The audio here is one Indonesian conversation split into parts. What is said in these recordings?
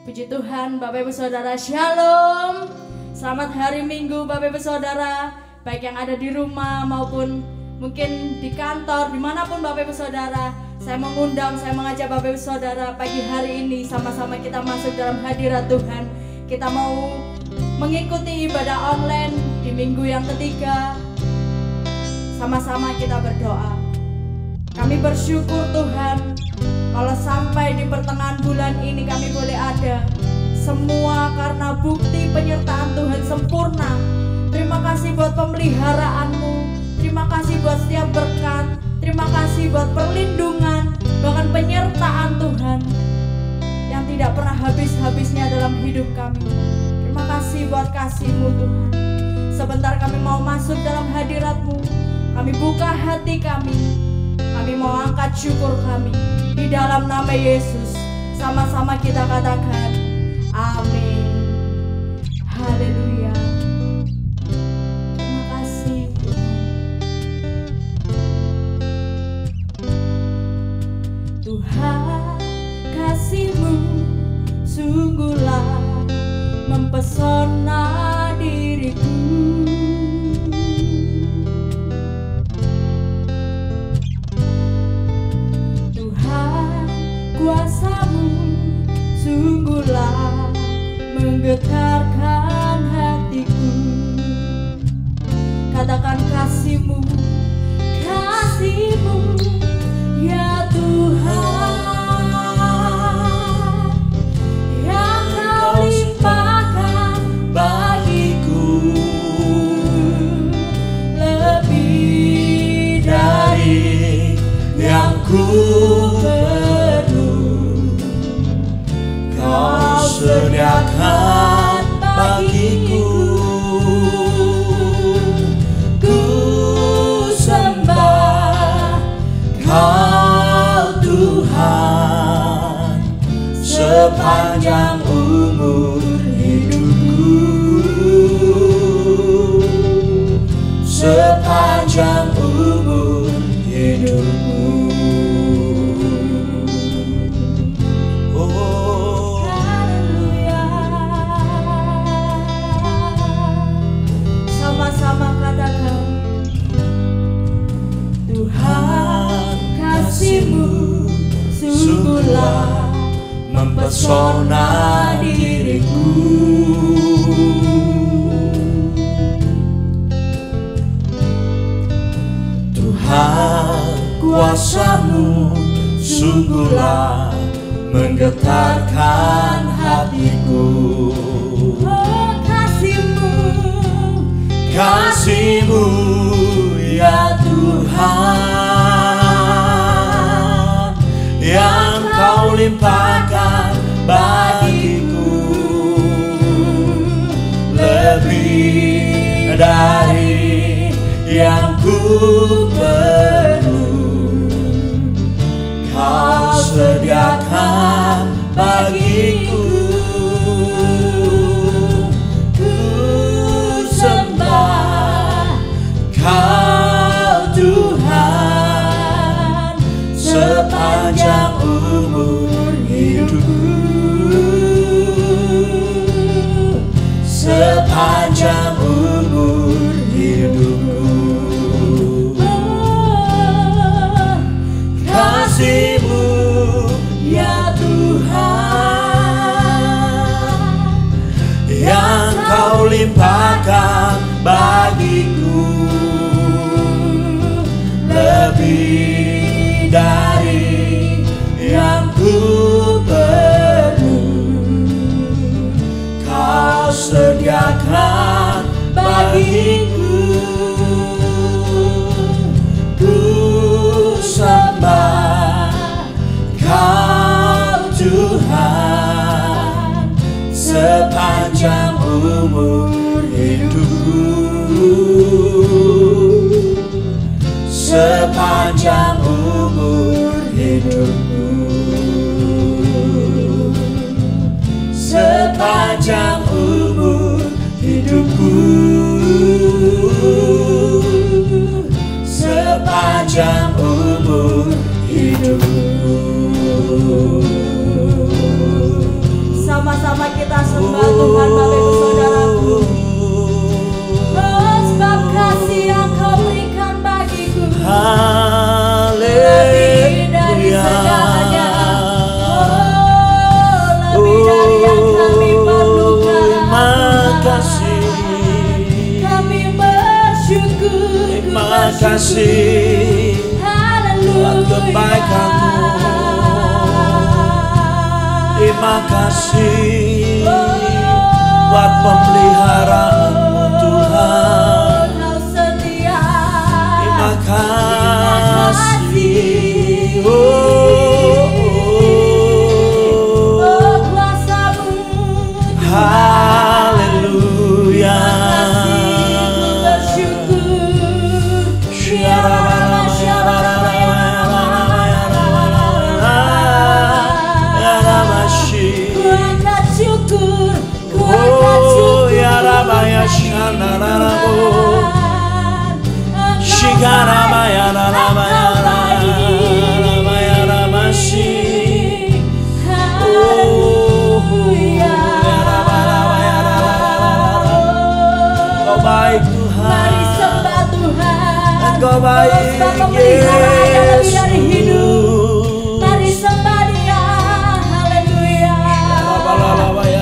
Puji Tuhan, Bapak Ibu Saudara, Shalom. Selamat hari Minggu Bapak Ibu Saudara, baik yang ada di rumah maupun mungkin di kantor, dimanapun Bapak Ibu Saudara. Saya mengajak Bapak Ibu Saudara pagi hari ini sama-sama kita masuk dalam hadirat Tuhan. Kita mau mengikuti ibadah online di minggu yang ketiga. Sama-sama kita berdoa. Kami bersyukur Tuhan, kalau sampai di pertengahan bulan ini kami boleh ada. Semua karena bukti penyertaan Tuhan sempurna. Terima kasih buat pemeliharaan-Mu. Terima kasih buat setiap berkat. Terima kasih buat perlindungan, bahkan penyertaan Tuhan yang tidak pernah habis-habisnya dalam hidup kami. Terima kasih buat kasih-Mu Tuhan. Sebentar kami mau masuk dalam hadirat-Mu. Kami buka hati kami. Kami mau angkat syukur kami di dalam nama Yesus. Sama-sama kita katakan amin. Haleluya. Terima kasih Tuhan. Tuhan, kasih-Mu sungguhlah mempesona diriku. Kuasa-Mu sungguhlah menggetarkan hatiku. Katakan kasih-Mu, kasih-Mu ya Tuhan, yang Kau limpahkan bagiku, lebih dari yang ku Kau sediakan bagiku. Ku sembah Kau Tuhan sepanjang umur hidupku, sepanjang umur hidupku. Tuhan, kasih-Mu sungguhlah mempesona diriku. Tuhan, kuasa-Mu sungguhlah menggetarkan hatiku. Oh, kasih-Mu, kasih-Mu ya Tuhan, yang Kau limpahkan bagiku, lebih dari yang ku perlu. Kau sediakan bagiku. Ku sembah Kau Tuhan sepanjang umur hidupku, sepanjang umur hidupku. Oh, kasih-Mu ya Tuhan, yang Kau limpahkan bagiku, lebih dari yang ku perlu. Kau sediakan bagiku. Ku sembah Kau Tuhan sepanjang umur hidupku, sepanjang umur hidupku, sepanjang umur hidupku, sepanjang umur hidupku. Sama-sama Tuhan Bapak Ibu Saudaraku. Oh, sebab kasih yang Kau berikan bagiku lebih dari segalanya. Oh, lebih dari yang kami perlukan. Makasih, kami bersyukur. terima kasih buat kebaikan-Mu. Terima kasih buat pemeliharaan-Mu Tuhan. Kau setia. Terima kasih. Kuasa-Mu. Haleluya. Engkau baik Tuhan. Mari sembah Tuhan. Engkau baik Yesus. Mari sembah Dia. Haleluya.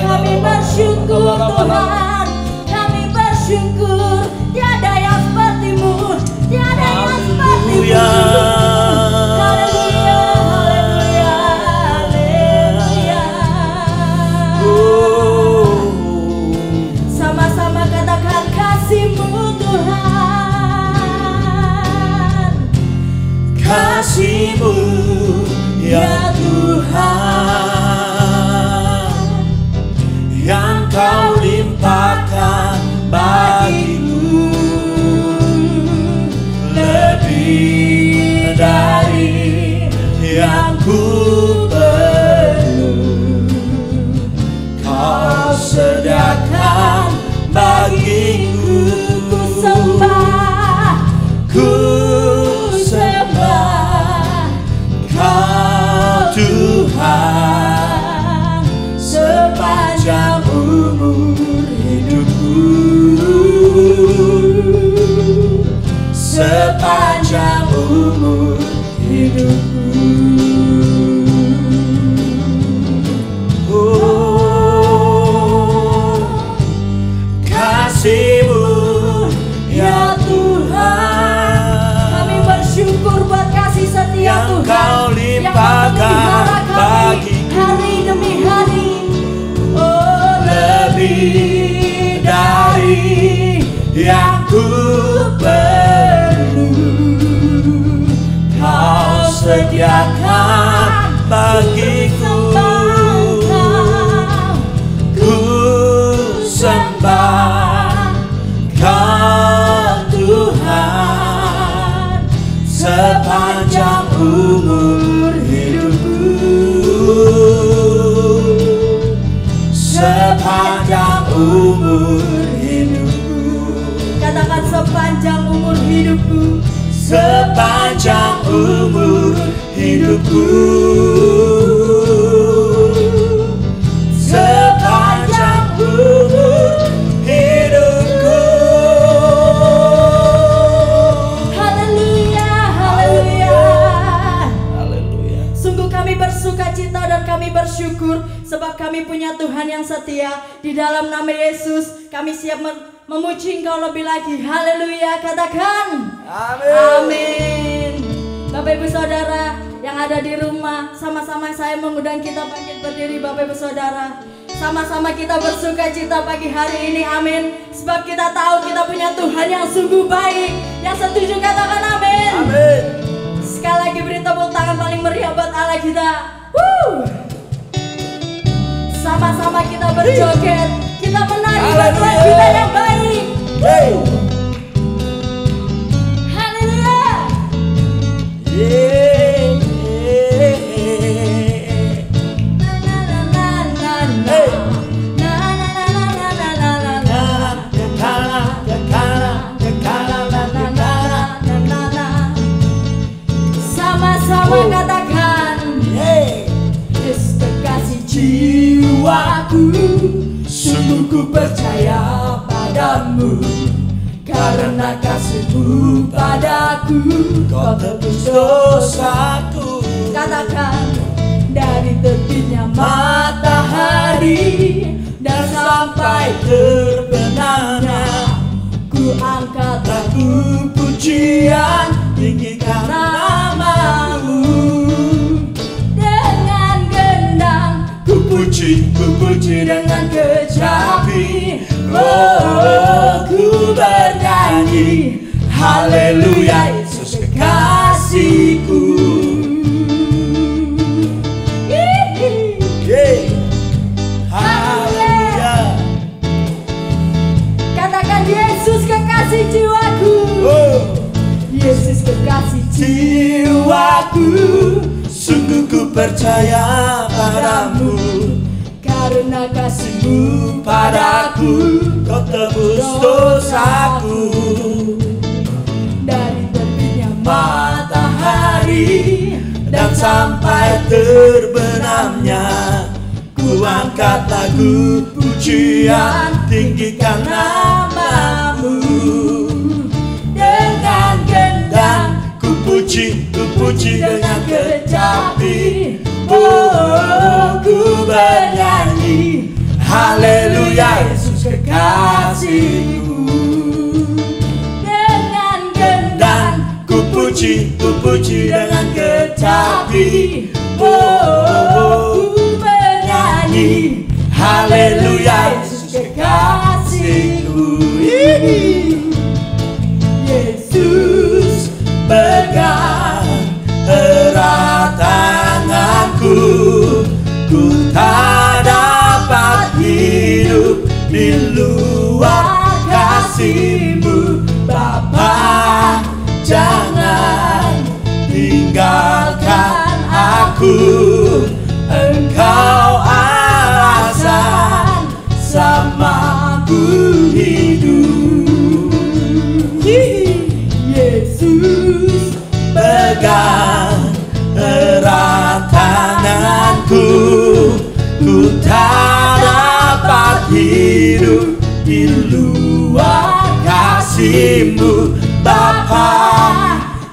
Kami bersyukur Tuhan. Kami bersyukur. Tiada yang seperti-Mu. Tiada yang seperti-Mu. Haleluya. Haleluya. Haleluya. Sama-sama katakan kasih-Mu Tuhan. Kasih-Mu ya Tuhan, yang Kau limpahkan bagiku lebih dari yang ku perlu. Kau sediakan bagiku. Ku sembah, Ku sembah Kau Tuhan sepanjang umur hidupku, sepanjang umur hidupku. Oh, kasih-Mu ya Tuhan, kami bersyukur buat kasih setia yang Tuhan Kau limpahkan bagiku hari demi hari. Oh, lebih dari yang ku perlu. Kau sediakan bagiku. Ku sembah Kau Tuhan sepanjang umur hidupku, sepanjang umur hidupku. Katakan sepanjang umur hidupku. Sepanjang umur hidupku, sepanjang umur hidupku. Haleluya, haleluya. Haleluya. Sungguh kami bersuka cita dan kami bersyukur sebab kami punya Tuhan yang setia. Di dalam nama Yesus kami siap memuji Engkau lebih lagi. Haleluya, katakan Amin. amin. Bapak Ibu Saudara yang ada di rumah, sama-sama saya mengundang kita bangkit berdiri. Bapak Ibu Saudara, sama-sama kita bersuka cita pagi hari ini, amin. Sebab kita tahu kita punya Tuhan yang sungguh baik. Yang setuju katakan amin. Amin. Sekali lagi beri tepuk tangan paling meriah buat Allah kita. Woo! Sama-sama kita berjoget, kita menari buat Tuhan kita yang baik. Hey. Haleluya. Yeah. Na na na na na. Hey. Na na na na na na na na. Sama-sama katakan, Hey. Yesus kekasih jiwaku, sungguh Sungguh ku percaya padamu, karena kasih-Mu padaku. Kau tebus dosaku. Katakan, dari terbitnya matahari dan sampai Terbenamnya ku angkat lagu pujian, tinggikan namamu. dengan gendang, Ku puji dengan kecapi. Oh, ku bernyanyi haleluya, Yesus kekasihku. Yeah. Haleluya. Katakan, Yesus kekasih jiwaku. Oh, Yesus kekasih jiwaku, sungguh ku percaya padamu, karena kasih-Mu padaku kau tebus dosaku. dari terbitnya Matahari dan sampai terbenamnya, ku angkat lagu pujian, tinggikan namamu. Dengan gendang ku puji dengan kecapi. Oh, ku bernyanyi haleluya, Yesus kekasihku. dengan gendang, Ku puji dengan kecapi. Oh, ku bernyanyi haleluya, Yesus kekasihku. Yesus Pegang erat tanganku, ku tak dapat hidup di luar kasih-Mu. Bapa, jangan tinggalkan aku. Engkau alasan samaku hidup. Yesus Pegang erat tanganku, ku tak dapat hidup di luar kasih-Mu. Bapa,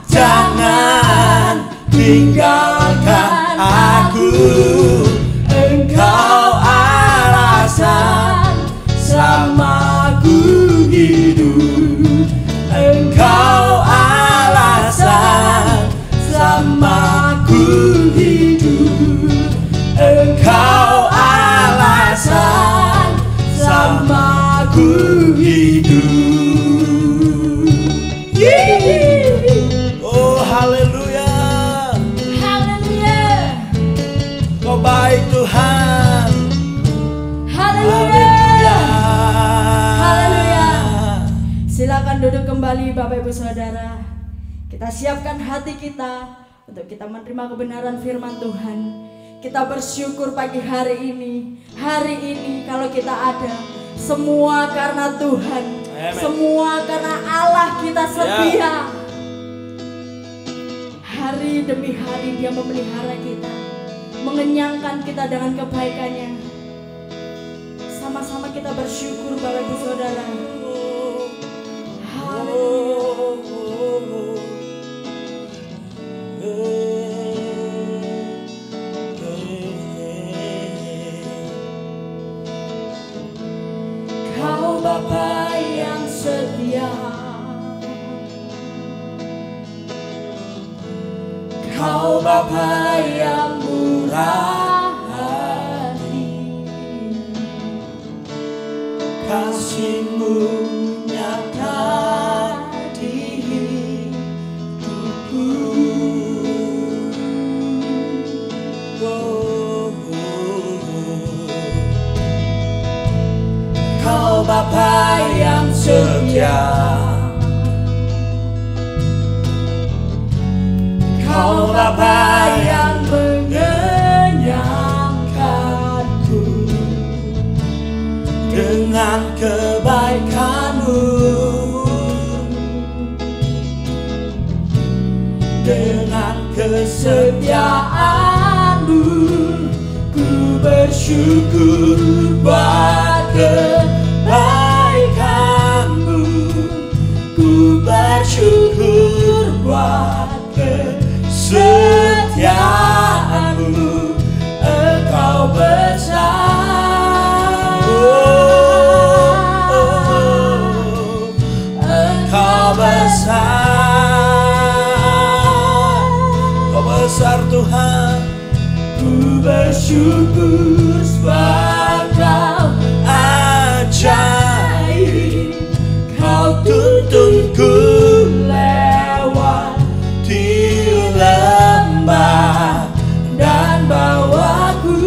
jangan tinggalkan aku. Engkau alasan samaku hidup. Engkau alasan samaku hidup. Engkau alasan samaku hidup. Oh, haleluya. Haleluya. Kau baik Tuhan. Haleluya. Haleluya. Silakan duduk kembali Bapak Ibu Saudara. Kita siapkan hati kita untuk kita menerima kebenaran firman Tuhan. Kita bersyukur pagi hari ini. Hari ini kalau kita ada, semua karena Tuhan. Amen. Semua karena Allah kita setia. Hari demi hari Dia memelihara kita, mengenyangkan kita dengan kebaikannya. Sama-sama kita bersyukur Bapak Ibu Saudara. Haleluya. Kau Bapa yang setia, Kau Bapa yang murah hati, Kasih-Mu nyata di hidupku. Kau Bapa yang setia, Kau Bapa yang mengenyangkanku dengan kebaikan-Mu, dengan kesetiaan-Mu. Ku bersyukur buat kebaikan-Mu. Ku bersyukur buat kesetiaan-Mu. Engkau besar, Engkau besar, Engkau besar Tuhan. Ku bersyukur sebab Kau ajaib. Kau tuntunku lewati lembah dan bawaku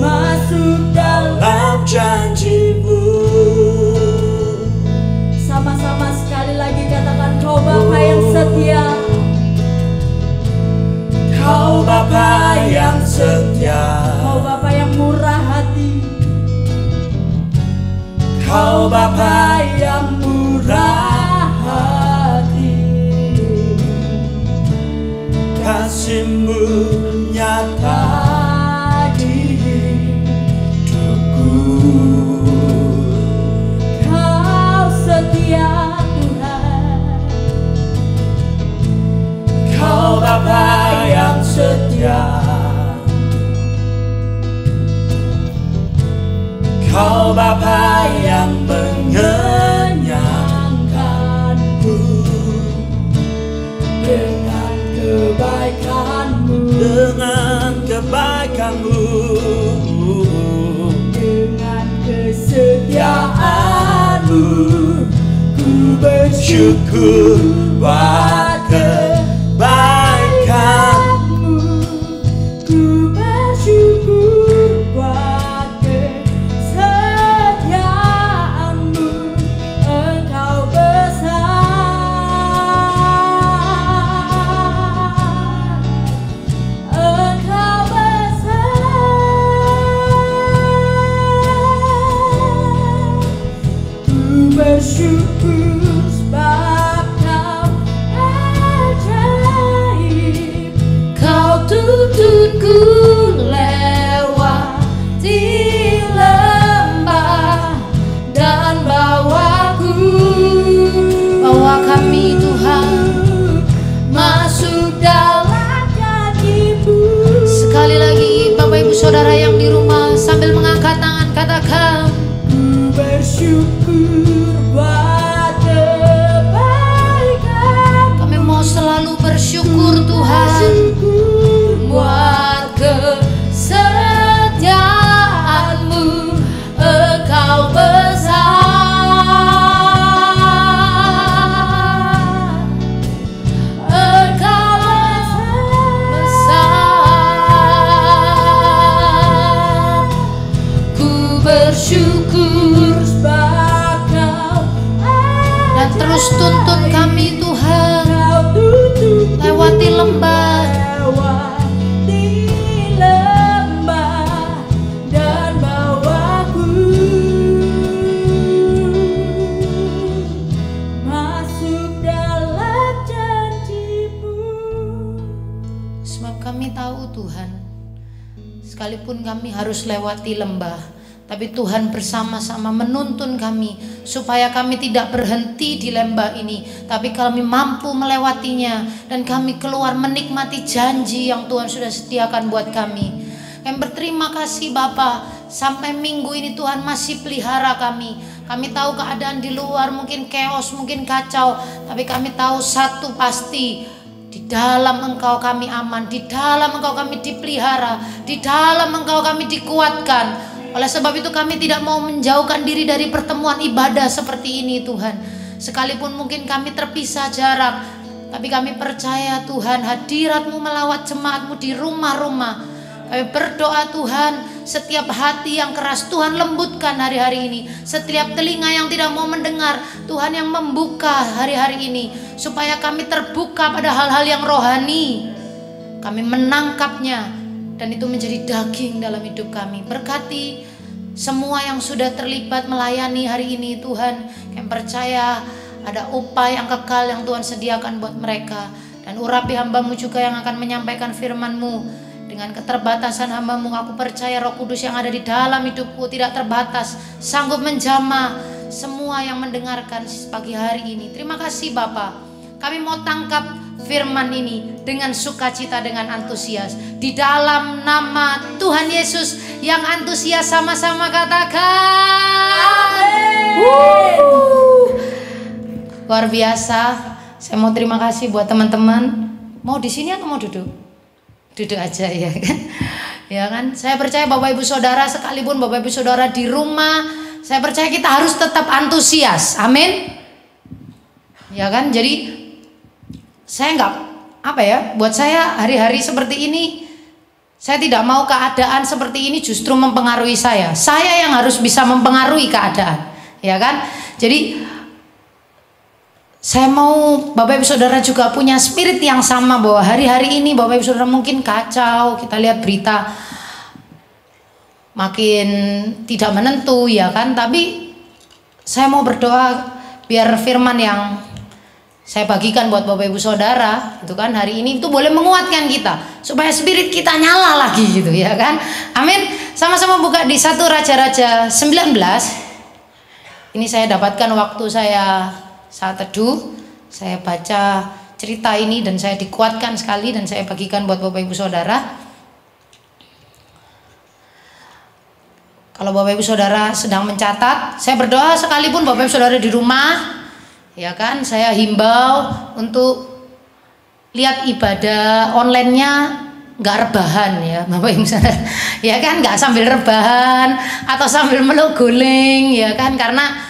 masuk dalam janji-Mu. Sama-sama sekali lagi katakan, Kau Bapa yang setia. Kau Bapa yang setia. Kau Bapa yang murah hati. Kau Bapa yang murah hati. Kasih-Mu nyata di hidupku. Kau setia Tuhan. Kau Bapa yang setia. Kau Bapa yang mengenyangkanku dengan kebaikan-Mu. Dengan kebaikan-Mu. Dengan kesetiaan-Mu. Ku bersyukur buat kebaikan-Mu. Ku bersyukur buat kesetiaan-Mu. Engkau besar, Engkau besar. Ku bersyukur sebab Kau ajaib. Kau tuntunku lewati lembah dan bawaku. Bawa kami Tuhan masuk dalam janji-Mu. sekali lagi. Bapak Ibu Saudara yang di rumah sambil mengangkat tangan katakan, Ku bersyukur buat kebaikan. kami mau selalu bersyukur Tuhan Buat kesetiaan-Mu. Engkau besar, Engkau besar. Ku bersyukur sebab Kau dan terus tuntun kami Tuhan lewati lembah dan bawaku masuk dalam janji-Mu. sebab kami tahu Tuhan, sekalipun kami harus lewati lembah, tapi Tuhan bersama-sama menuntun kami supaya kami tidak berhenti di lembah ini, tapi kami mampu melewatinya dan kami keluar menikmati janji yang Tuhan sudah sediakan buat kami. Kami berterima kasih Bapa, sampai minggu ini Tuhan masih pelihara kami. Kami tahu keadaan di luar mungkin chaos, mungkin kacau, tapi kami tahu satu pasti, di dalam Engkau kami aman, di dalam Engkau kami dipelihara, di dalam Engkau kami dikuatkan. Oleh sebab itu kami tidak mau menjauhkan diri dari pertemuan ibadah seperti ini Tuhan. Sekalipun mungkin kami terpisah jarak, tapi kami percaya Tuhan hadirat-Mu melawat jemaat-Mu di rumah-rumah. Kami berdoa Tuhan, setiap hati yang keras Tuhan lembutkan hari-hari ini. Setiap telinga yang tidak mau mendengar, Tuhan yang membuka hari-hari ini, supaya kami terbuka pada hal-hal yang rohani. Kami menangkapnya dan itu menjadi daging dalam hidup kami. Berkati semua yang sudah terlibat melayani hari ini Tuhan. Kami percaya ada upah yang kekal yang Tuhan sediakan buat mereka. Dan urapi hamba-Mu juga yang akan menyampaikan firman-Mu. Dengan keterbatasan hamba-Mu, aku percaya Roh Kudus yang ada di dalam hidupku tidak terbatas, sanggup menjamah semua yang mendengarkan pagi hari ini. Terima kasih Bapa. Kami mau tangkap firman ini dengan sukacita, dengan antusias. Di dalam nama Tuhan Yesus yang antusias, sama-sama katakan. Luar biasa. Saya mau terima kasih buat teman-teman. Mau di sini atau mau duduk? Duduk aja ya kan. Ya kan? Saya percaya Bapak Ibu Saudara, sekalipun Bapak Ibu Saudara di rumah, saya percaya kita harus tetap antusias. Amin. Ya kan? Jadi saya buat saya hari-hari seperti ini, saya tidak mau keadaan seperti ini justru mempengaruhi saya. Saya yang harus bisa mempengaruhi keadaan. Ya kan? Jadi saya mau Bapak Ibu Saudara juga punya spirit yang sama, bahwa hari-hari ini Bapak Ibu Saudara mungkin kacau, kita lihat berita makin tidak menentu ya kan, tapi saya mau berdoa biar firman yang saya bagikan buat Bapak Ibu Saudara itu kan hari ini itu boleh menguatkan kita supaya spirit kita nyala lagi gitu ya kan. Amin. Sama-sama buka di 1 Raja-Raja 19. Ini saya dapatkan waktu saya saat teduh, saya baca cerita ini dan saya dikuatkan sekali dan saya bagikan buat Bapak Ibu Saudara. Kalau Bapak Ibu Saudara sedang mencatat, saya berdoa sekalipun Bapak Ibu Saudara di rumah, ya kan, saya himbau untuk lihat ibadah online-nya nggak rebahan ya Bapak Ibu Saudara, ya kan, nggak sambil rebahan atau sambil meluk guling ya kan, karena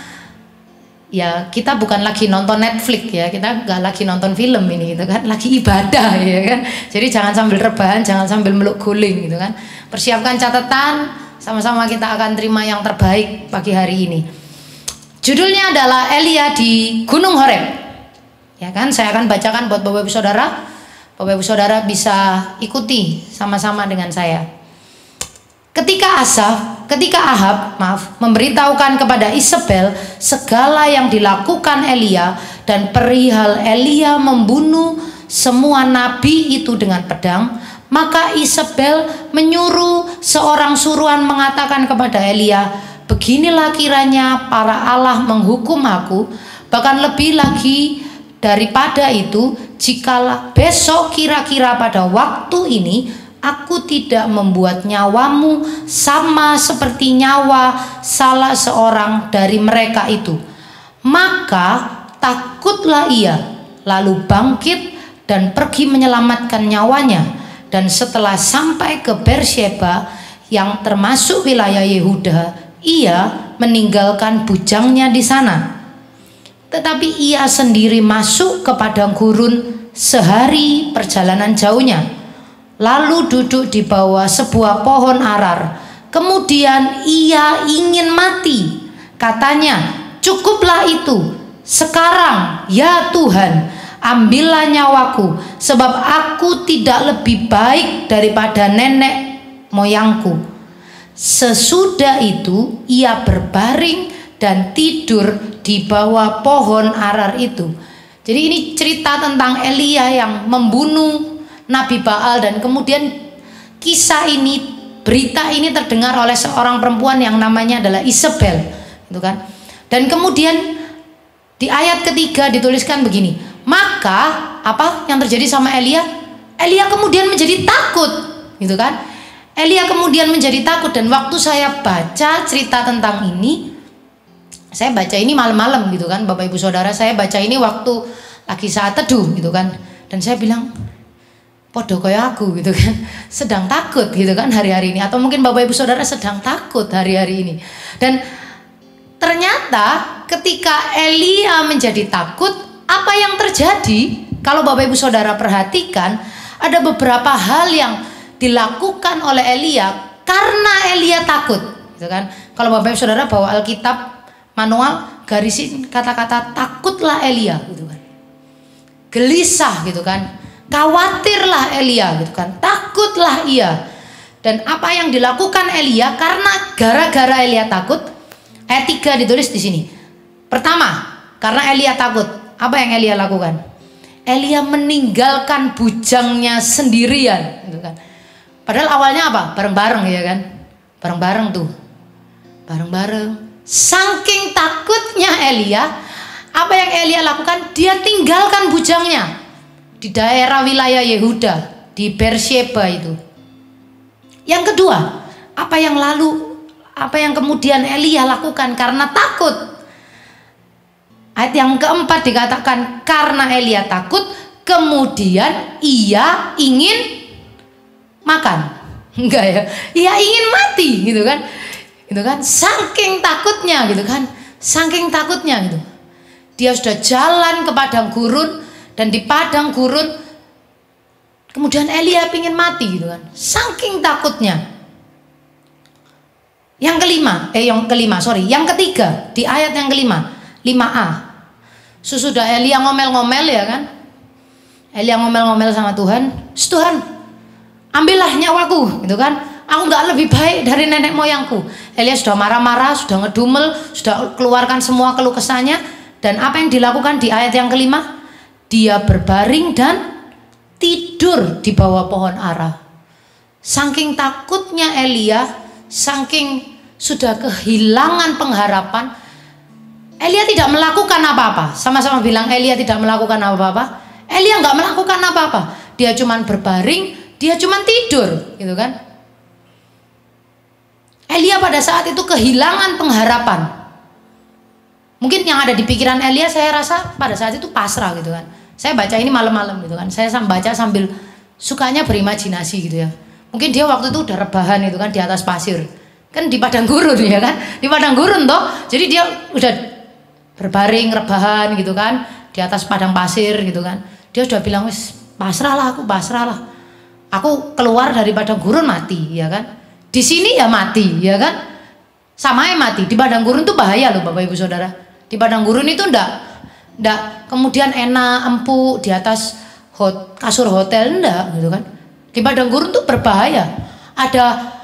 ya kita bukan lagi nonton Netflix ya, kita nggak lagi nonton film ini gitu kan, lagi ibadah ya kan. Jadi jangan sambil rebahan, jangan sambil meluk guling gitu kan. Persiapkan catatan, sama-sama kita akan terima yang terbaik pagi hari ini. Judulnya adalah Elia di Gunung Horeb. Ya kan, saya akan bacakan buat Bapak Ibu Saudara. Bapak Ibu Saudara bisa ikuti sama-sama dengan saya. Ketika Ahab memberitahukan kepada Isabel segala yang dilakukan Elia dan perihal Elia membunuh semua nabi itu dengan pedang, maka Isabel menyuruh seorang suruhan mengatakan kepada Elia, beginilah kiranya para Allah menghukum aku, bahkan lebih lagi daripada itu, jikalau besok kira-kira pada waktu ini aku tidak membuat nyawamu sama seperti nyawa salah seorang dari mereka itu. Maka takutlah ia, lalu bangkit dan pergi menyelamatkan nyawanya. Dan setelah sampai ke Beersheba yang termasuk wilayah Yehuda, ia meninggalkan bujangnya di sana. Tetapi ia sendiri masuk ke padang gurun sehari perjalanan jauhnya, lalu duduk di bawah sebuah pohon arar. Kemudian ia ingin mati. Katanya, cukuplah itu. Sekarang ya Tuhan, ambillah nyawaku, sebab aku tidak lebih baik daripada nenek moyangku. Sesudah itu ia berbaring dan tidur di bawah pohon arar itu. Jadi ini cerita tentang Elia yang membunuh Nabi Baal, dan kemudian kisah ini, berita ini terdengar oleh seorang perempuan yang namanya adalah Isabel, gitu kan. Dan kemudian di ayat ketiga dituliskan begini, maka apa yang terjadi sama Elia? Elia kemudian menjadi takut, gitu kan. Elia kemudian menjadi takut, dan waktu saya baca cerita tentang ini, saya baca ini malam-malam gitu kan, Bapak Ibu Saudara, saya baca ini waktu lagi saat teduh gitu kan, dan saya bilang, podo kayak aku gitu kan, sedang takut gitu kan hari-hari ini, atau mungkin Bapak Ibu Saudara sedang takut hari-hari ini. Dan ternyata ketika Elia menjadi takut, apa yang terjadi? Kalau Bapak Ibu Saudara perhatikan, ada beberapa hal yang dilakukan oleh Elia karena Elia takut gitu kan. Kalau Bapak Ibu Saudara bawa Alkitab manual, garisin kata-kata takutlah Elia gitu kan, gelisah gitu kan, khawatirlah Elia gitu kan, takutlah ia. Dan apa yang dilakukan Elia karena gara-gara Elia takut, ayat 3 ditulis di sini. Pertama, karena Elia takut, apa yang Elia lakukan? Elia meninggalkan bujangnya sendirian gitu kan. Padahal awalnya apa? Bareng-bareng ya kan? Bareng-bareng tuh. Bareng-bareng. Saking takutnya Elia, apa yang Elia lakukan? Dia tinggalkan bujangnya di daerah wilayah Yehuda, di Beersheba itu. Yang kedua, apa yang kemudian Elia lakukan karena takut? Ayat yang keempat dikatakan karena Elia takut, kemudian ia ingin makan. Enggak ya? Ia ingin mati gitu kan. Gitu kan? Saking takutnya gitu kan. Saking takutnya gitu. Dia sudah jalan ke padang gurun, dan di padang gurun kemudian Elia ingin mati gitu kan. Saking takutnya. Yang ketiga di ayat yang kelima, 5a. Sesudah Elia ngomel-ngomel ya kan. Elia ngomel-ngomel sama Tuhan, Tuhan, ambillah nyawaku, gitu kan. Aku nggak lebih baik dari nenek moyangku. Elia sudah marah-marah, sudah ngedumel, sudah keluarkan semua keluh kesahnya. Dan apa yang dilakukan di ayat yang kelima? Dia berbaring dan tidur di bawah pohon ara. Saking takutnya Elia, saking sudah kehilangan pengharapan, Elia tidak melakukan apa-apa. Sama-sama bilang Elia tidak melakukan apa-apa. Elia nggak melakukan apa-apa. Dia cuman berbaring, dia cuman tidur, gitu kan? Elia pada saat itu kehilangan pengharapan. Mungkin yang ada di pikiran Elia, saya rasa pada saat itu pasrah gitu kan. Saya baca ini malam-malam gitu kan. Saya baca sambil sukanya berimajinasi gitu ya. Mungkin dia waktu itu udah rebahan itu kan di atas pasir. Kan di padang gurun ya kan. Di padang gurun toh. Jadi dia udah berbaring rebahan gitu kan di atas padang pasir gitu kan. Dia sudah bilang wis pasrahlah aku, pasrahlah. Aku keluar dari padang gurun mati ya kan. Di sini ya mati ya kan. Sama mati. Di padang gurun itu bahaya loh Bapak Ibu Saudara. Di padang gurun itu ndak kemudian enak empuk di atas kasur hotel, ndak gitu kan. Di padang gurun tuh berbahaya. Ada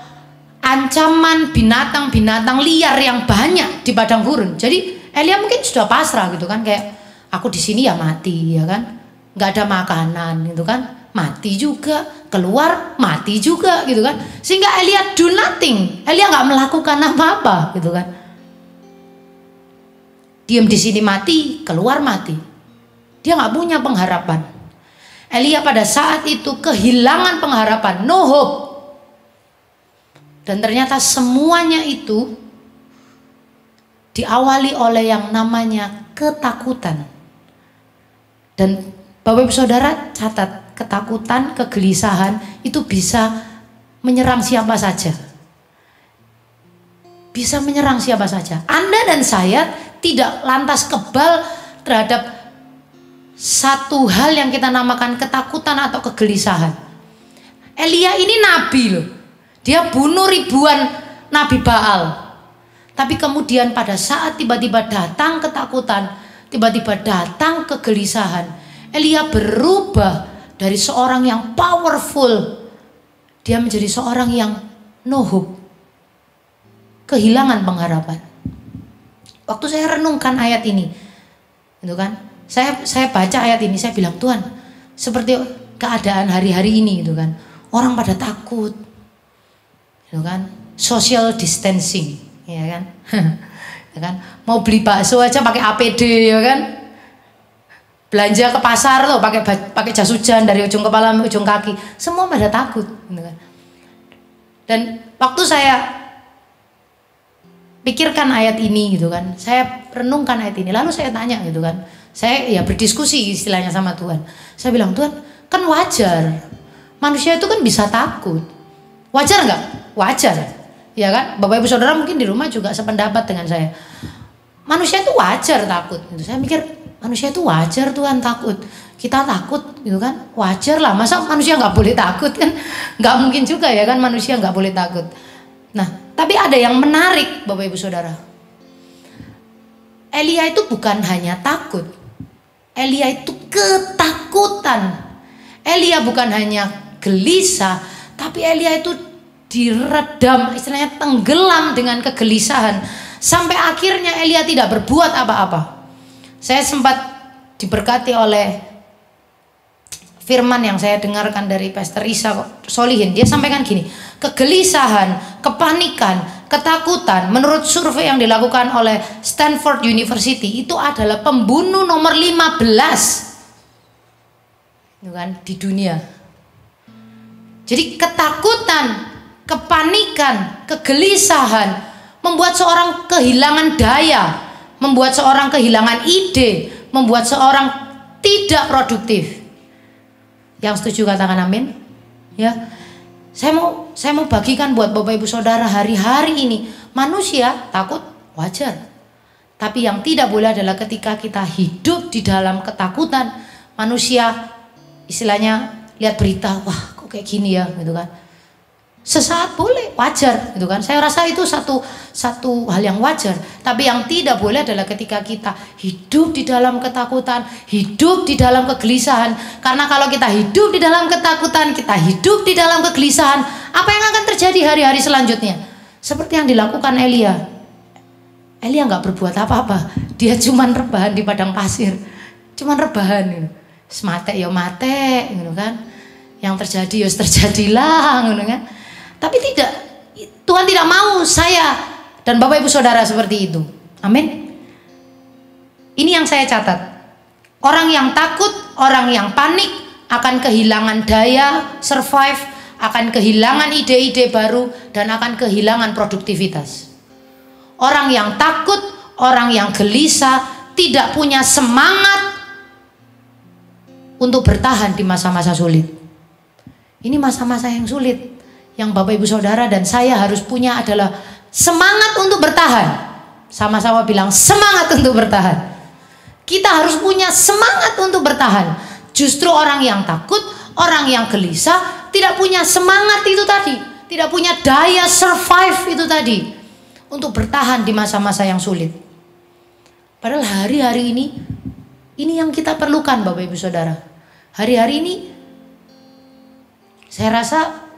ancaman binatang-binatang liar yang banyak di padang gurun. Jadi Elia mungkin sudah pasrah gitu kan, kayak aku di sini ya mati ya kan. Nggak ada makanan gitu kan. Mati juga, keluar mati juga gitu kan. Sehingga Elia do nothing. Elia nggak melakukan apa-apa gitu kan. Diam di sini mati, keluar mati. Dia nggak punya pengharapan. Elia pada saat itu kehilangan pengharapan, no hope. Dan ternyata semuanya itu diawali oleh yang namanya ketakutan. Dan Bapak Ibu Saudara catat, ketakutan, kegelisahan itu bisa menyerang siapa saja. Bisa menyerang siapa saja. Anda dan saya tidak lantas kebal terhadap satu hal yang kita namakan ketakutan atau kegelisahan. Elia ini nabi loh. Dia bunuh ribuan nabi Baal. Tapi kemudian pada saat tiba-tiba datang ketakutan, tiba-tiba datang kegelisahan, Elia berubah dari seorang yang powerful, dia menjadi seorang yang no hope. Kehilangan pengharapan. Waktu saya renungkan ayat ini, itu kan, saya baca ayat ini, saya bilang Tuhan, seperti keadaan hari-hari ini, gitu kan, orang pada takut, gitu kan, social distancing, ya kan, ya kan, mau beli bakso aja pakai APD, ya kan, belanja ke pasar loh pakai jas hujan dari ujung kepala sampai ujung kaki, semua pada takut, gitu kan. Dan waktu saya pikirkan ayat ini gitu kan, saya renungkan ayat ini, lalu saya tanya gitu kan, saya ya berdiskusi istilahnya sama Tuhan. Saya bilang, Tuhan, kan wajar manusia itu kan bisa takut, wajar nggak? Wajar ya kan. Bapak Ibu Saudara mungkin di rumah juga sependapat dengan saya, manusia itu wajar takut gitu. Saya mikir manusia itu wajar Tuhan takut, kita takut gitu kan, wajar lah, masa manusia nggak boleh takut kan, nggak mungkin juga ya kan, manusia nggak boleh takut. Nah tapi ada yang menarik Bapak Ibu Saudara. Elia itu bukan hanya takut, Elia itu ketakutan. Elia bukan hanya gelisah, tapi Elia itu diredam, istilahnya tenggelam dengan kegelisahan. Sampai akhirnya Elia tidak berbuat apa-apa. Saya sempat diberkati oleh firman yang saya dengarkan dari Pastor Isa Solihin. Dia sampaikan gini, kegelisahan, kepanikan, ketakutan menurut survei yang dilakukan oleh Stanford University itu adalah pembunuh nomor 15 kan, di dunia. Jadi ketakutan, kepanikan, kegelisahan membuat seorang kehilangan daya, membuat seorang kehilangan ide, membuat seorang tidak produktif. Yang setuju katakan amin. Ya, saya mau bagikan buat Bapak Ibu Saudara hari-hari ini. Manusia takut wajar, tapi yang tidak boleh adalah ketika kita hidup di dalam ketakutan. Manusia istilahnya lihat berita, wah kok kayak gini ya, gitu kan. Sesaat boleh, wajar, gitu kan. Saya rasa itu satu hal yang wajar. Tapi yang tidak boleh adalah ketika kita hidup di dalam ketakutan, hidup di dalam kegelisahan. Karena kalau kita hidup di dalam ketakutan, kita hidup di dalam kegelisahan, apa yang akan terjadi hari-hari selanjutnya? Seperti yang dilakukan Elia. Elia nggak berbuat apa-apa. Dia cuman rebahan di padang pasir, cuman rebahan, gitu. Semate ya mate, gitu kan. Yang terjadi ya terjadilah, gitu kan. Tapi tidak, Tuhan tidak mau saya dan Bapak Ibu Saudara seperti itu. Amin. Ini yang saya catat. Orang yang takut, orang yang panik akan kehilangan daya survive, akan kehilangan ide-ide baru, dan akan kehilangan produktivitas. Orang yang takut, orang yang gelisah, tidak punya semangat untuk bertahan di masa-masa sulit. Ini masa-masa yang sulit. Yang Bapak Ibu Saudara dan saya harus punya adalah semangat untuk bertahan. Sama-sama bilang semangat untuk bertahan. Kita harus punya semangat untuk bertahan. Justru orang yang takut, orang yang gelisah tidak punya semangat itu tadi, tidak punya daya survive itu tadi untuk bertahan di masa-masa yang sulit. Padahal hari-hari ini yang kita perlukan Bapak Ibu Saudara. Hari-hari ini saya rasa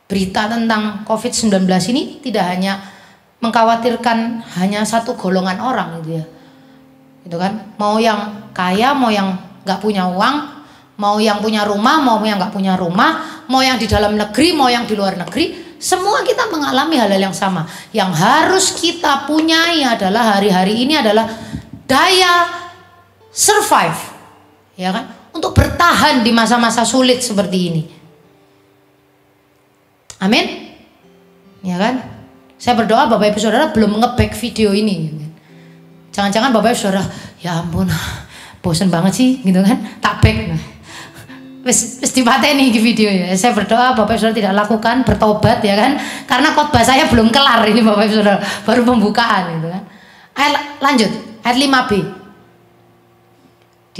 berita tentang COVID-19 ini tidak hanya mengkhawatirkan hanya satu golongan orang gitu ya. Gitu kan? Mau yang kaya, mau yang nggak punya uang, mau yang punya rumah, mau yang nggak punya rumah, mau yang di dalam negeri, mau yang di luar negeri, semua kita mengalami hal-hal yang sama. Yang harus kita punyai adalah hari-hari ini adalah daya survive, ya kan? Untuk bertahan di masa-masa sulit seperti ini. Amin, ya kan? Saya berdoa Bapak Ibu Saudara belum nge-back video ini. Jangan-jangan Bapak Ibu Saudara, ya ampun, bosen banget sih, gitu kan? Tak back, wis dipateni di video ya. Saya berdoa Bapak Ibu Saudara tidak lakukan, bertobat ya kan? Karena khotbah saya belum kelar ini Bapak Ibu Saudara, baru pembukaan, gitu kan? Lanjut, ayat 5b.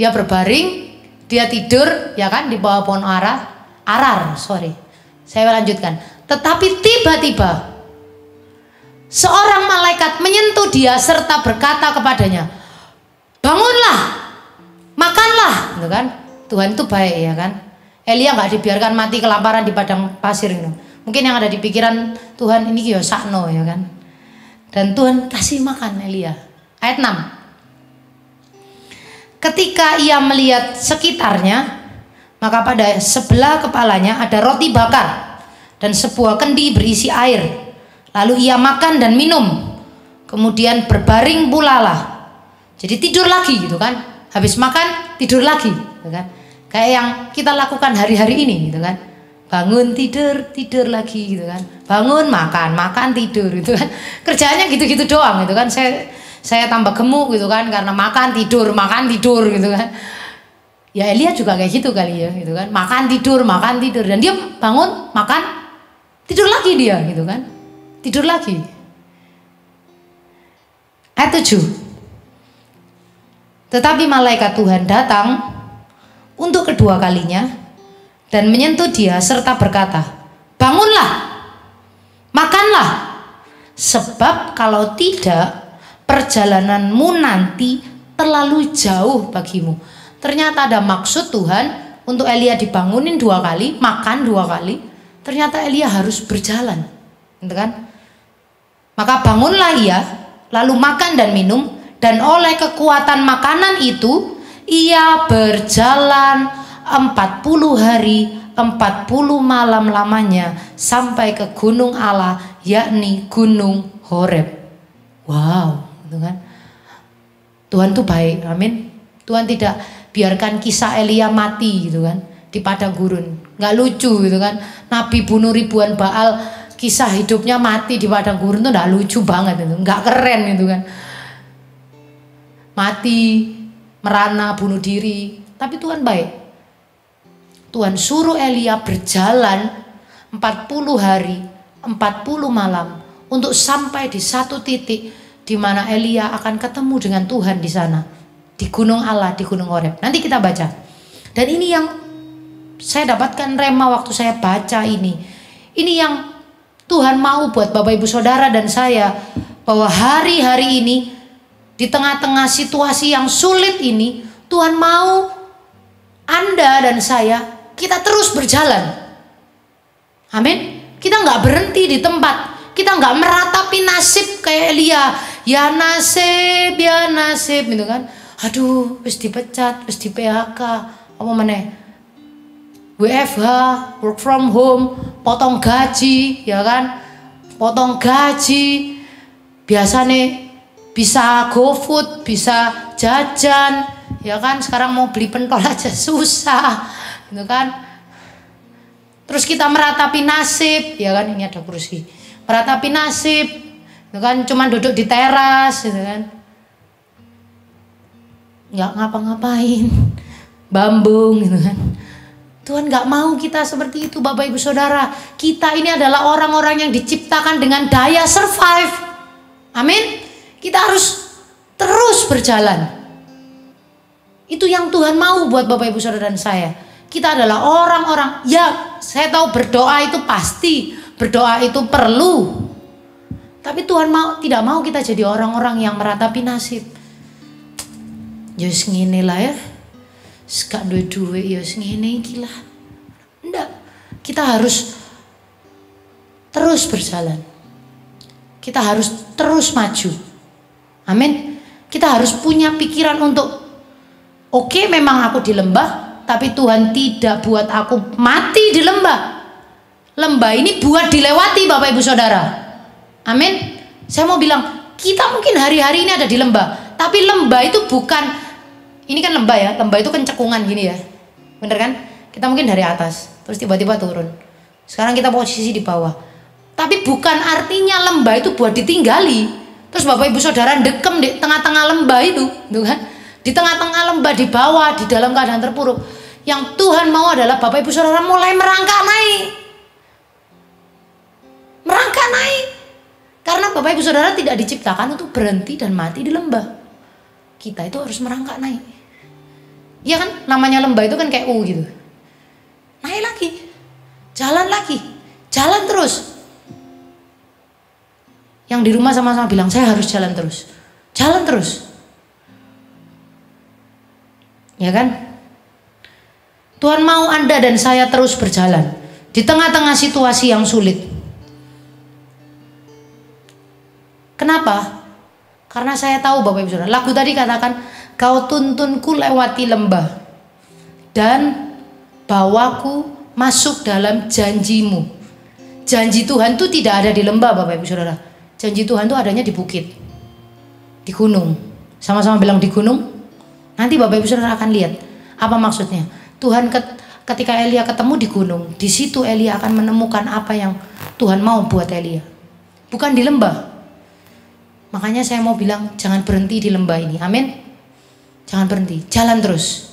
Dia berbaring, dia tidur, ya kan? Di bawah pohon arar, sorry. Saya lanjutkan. Tetapi tiba-tiba seorang malaikat menyentuh dia serta berkata kepadanya, bangunlah, makanlah, gitu kan? Tuhan itu baik ya kan? Elia nggak dibiarkan mati kelaparan di padang pasir itu. Mungkin yang ada di pikiran Tuhan ini ya sakno ya kan? Dan Tuhan kasih makan Elia. Ayat 6. Ketika ia melihat sekitarnya, maka pada sebelah kepalanya ada roti bakar dan sebuah kendi berisi air. Lalu ia makan dan minum, kemudian berbaring pula lah. Jadi tidur lagi gitu kan. Habis makan tidur lagi gitu kan. Kayak yang kita lakukan hari-hari ini gitu kan. Bangun tidur, tidur lagi gitu kan. Bangun makan, makan tidur gitu kan. Kerjaannya gitu-gitu doang gitu kan. Saya tambah gemuk gitu kan karena makan tidur gitu kan. Ya Elia juga kayak gitu kali ya gitu kan. Makan tidur dan dia bangun, makan, tidur lagi dia gitu kan. Tidur lagi. Ayat 7. Tetapi malaikat Tuhan datang untuk kedua kalinya dan menyentuh dia serta berkata, bangunlah, makanlah, sebab kalau tidak perjalananmu nanti terlalu jauh bagimu. Ternyata ada maksud Tuhan untuk Elia dibangunin 2 kali, makan 2 kali. Ternyata Elia harus berjalan, gitu kan? Maka bangunlah ia, lalu makan dan minum, dan oleh kekuatan makanan itu ia berjalan 40 hari 40 malam lamanya sampai ke gunung Allah, yakni gunung Horeb. Wow, gitu kan? Tuhan tuh baik, amin. Tuhan tidak biarkan kisah Elia mati gitu kan di padang gurun. Nggak lucu gitu kan? Nabi bunuh ribuan Baal, kisah hidupnya mati di padang gurun tuh nggak lucu banget itu, nggak keren gitu kan? Mati, merana, bunuh diri. Tapi Tuhan baik. Tuhan suruh Elia berjalan 40 hari 40 malam untuk sampai di satu titik di mana Elia akan ketemu dengan Tuhan di sana, di gunung Allah, di gunung Horeb. Nanti kita baca. Dan ini yang saya dapatkan rema waktu saya baca ini. Ini yang Tuhan mau buat Bapak Ibu Saudara dan saya, bahwa hari-hari ini di tengah-tengah situasi yang sulit ini, Tuhan mau Anda dan saya, kita terus berjalan. Amin. Kita nggak berhenti di tempat. Kita nggak meratapi nasib kayak Elia. Ya nasib gitu kan. Aduh, wis dipecat, wis di PHK, apa meneh? WFH, work from home, potong gaji, ya kan? Potong gaji. Biasa nih bisa GoFood, bisa jajan, ya kan? Sekarang mau beli pentol aja susah, gitu kan? Terus kita meratapi nasib, ya kan? Ini ada kursi. Meratapi nasib, gitu kan? Cuman duduk di teras, gitu kan? Nggak ngapa-ngapain, bambung, gitu kan? Tuhan nggak mau kita seperti itu, Bapak Ibu Saudara. Kita ini adalah orang-orang yang diciptakan dengan daya survive. Amin. Kita harus terus berjalan. Itu yang Tuhan mau buat Bapak Ibu Saudara dan saya. Kita adalah orang-orang, ya saya tahu berdoa itu pasti, berdoa itu perlu. Tapi Tuhan tidak mau kita jadi orang-orang yang meratapi nasib. Yus ngene lah ya. Gak duwe-duwe ya ngene iki lah. Enggak. Kita harus terus berjalan. Kita harus terus maju. Amin. Kita harus punya pikiran untuk oke, memang aku di lembah, tapi Tuhan tidak buat aku mati di lembah. Lembah ini buat dilewati, Bapak Ibu Saudara. Amin. Saya mau bilang, kita mungkin hari-hari ini ada di lembah, tapi lembah itu bukan, ini kan lembah ya, lembah itu kan cekungan gini ya, bener kan? Kita mungkin dari atas, terus tiba-tiba turun. Sekarang kita posisi di bawah. Tapi bukan artinya lembah itu buat ditinggali. Terus Bapak Ibu Saudara dekem di tengah-tengah lembah itu, gitu kan? Di tengah-tengah lembah, di bawah, di dalam keadaan terpuruk. Yang Tuhan mau adalah Bapak Ibu Saudara mulai merangkak naik. Merangkak naik. Karena Bapak Ibu Saudara tidak diciptakan untuk berhenti dan mati di lembah. Kita itu harus merangkak naik. Iya kan? Namanya lembah itu kan kayak U gitu. Naik lagi. Jalan lagi. Jalan terus. Yang di rumah sama-sama bilang, saya harus jalan terus. Jalan terus. Ya kan? Tuhan mau Anda dan saya terus berjalan di tengah-tengah situasi yang sulit. Kenapa? Karena saya tahu Bapak Ibu Saudara, lagu tadi katakan, kau tuntunku lewati lembah dan bawaku masuk dalam janjimu. Janji Tuhan itu tidak ada di lembah, Bapak Ibu Saudara. Janji Tuhan itu adanya di bukit, di gunung. Sama-sama bilang di gunung. Nanti Bapak Ibu Saudara akan lihat apa maksudnya. Tuhan ketika Elia ketemu di gunung, di situ Elia akan menemukan apa yang Tuhan mau buat Elia. Bukan di lembah. Makanya saya mau bilang jangan berhenti di lembah ini. Amin. Jangan berhenti, jalan terus.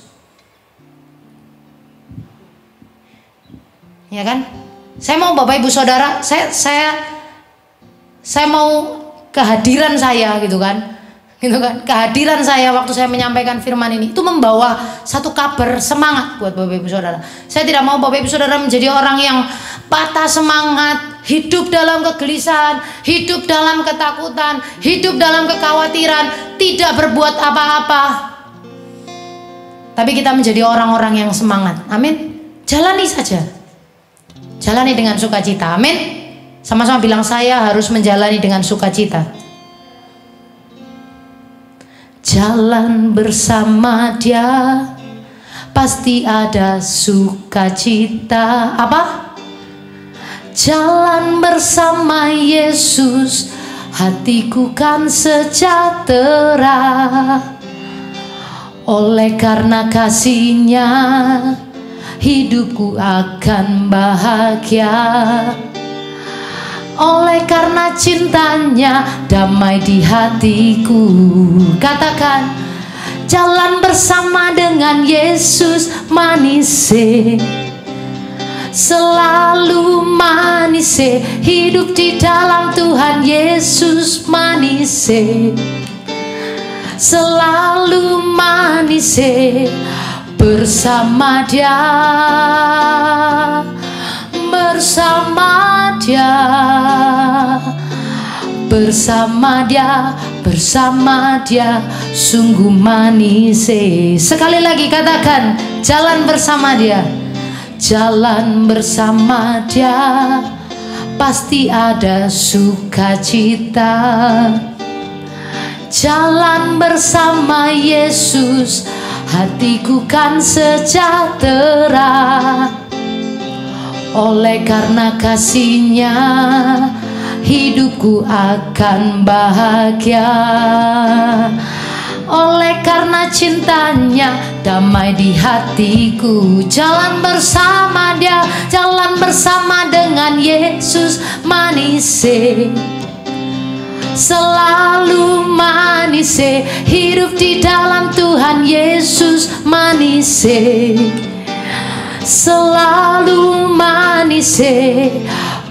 Ya kan? Saya mau Bapak Ibu Saudara, saya mau kehadiran saya gitu kan. Gitu kan? Kehadiran saya waktu saya menyampaikan firman ini itu membawa satu kabar semangat buat Bapak Ibu Saudara. Saya tidak mau Bapak Ibu Saudara menjadi orang yang patah semangat, hidup dalam kegelisahan, hidup dalam ketakutan, hidup dalam kekhawatiran, tidak berbuat apa-apa. Tapi kita menjadi orang-orang yang semangat. Amin. Jalani saja. Jalani dengan sukacita. Amin. Sama-sama bilang, saya harus menjalani dengan sukacita. Jalan bersama Dia pasti ada sukacita. Apa? Jalan bersama Yesus, hatiku kan sejahtera. Oleh karena kasih-Nya, hidupku akan bahagia. Oleh karena cintanya, damai di hatiku. Katakan, jalan bersama dengan Yesus manis, selalu manis. Hidup di dalam Tuhan Yesus manis, selalu manis. Bersama Dia, bersama Dia, bersama Dia, bersama Dia, sungguh manis. Sekali lagi katakan, jalan bersama Dia. Jalan bersama Dia, pasti ada sukacita. Jalan bersama Yesus, hatiku kan sejahtera. Oleh karena kasih-Nya, hidupku akan bahagia. Oleh karena cintanya, damai di hatiku. Jalan bersama Dia, jalan bersama dengan Yesus manis, selalu manis. Hidup di dalam Tuhan Yesus manis, selalu manis.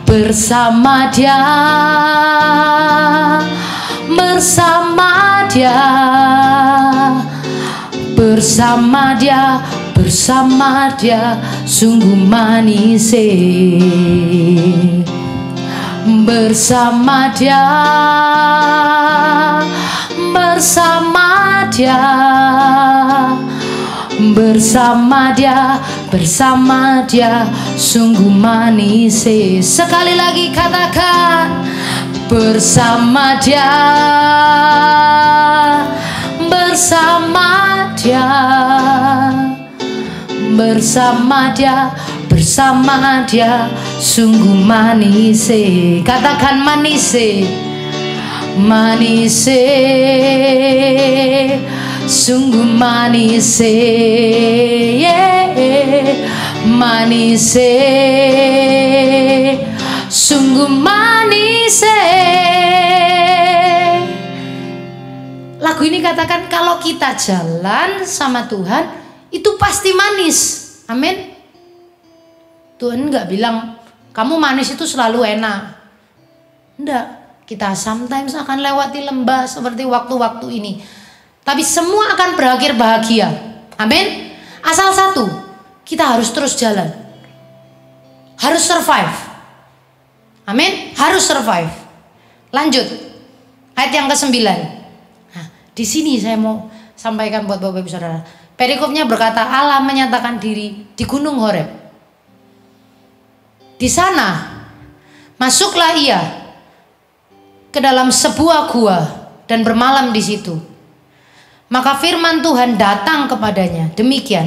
Bersama Dia, bersama Dia, bersama Dia, bersama Dia, sungguh manis. Bersama Dia, bersama Dia, bersama Dia, bersama Dia, sungguh manis. Sekali lagi katakan, bersama Dia, bersama Dia, bersama Dia, bersama Dia, sungguh manis. Katakan manis, manis, sungguh manis, manis, sungguh manis. Lagu ini katakan, kalau kita jalan sama Tuhan itu pasti manis. Amin. Tuhan nggak bilang kamu manis itu selalu enak. Enggak, kita sometimes akan lewati lembah seperti waktu-waktu ini, tapi semua akan berakhir bahagia. Amin. Asal satu, kita harus terus jalan, harus survive. Amin. Harus survive. Lanjut ayat yang ke-9. Nah, di sini saya mau sampaikan buat Bapak Ibu Saudara. Perikopnya berkata, Allah menyatakan diri di Gunung Horeb. Di sana masuklah Ia ke dalam sebuah gua dan bermalam di situ. Maka firman Tuhan datang kepadanya, demikian,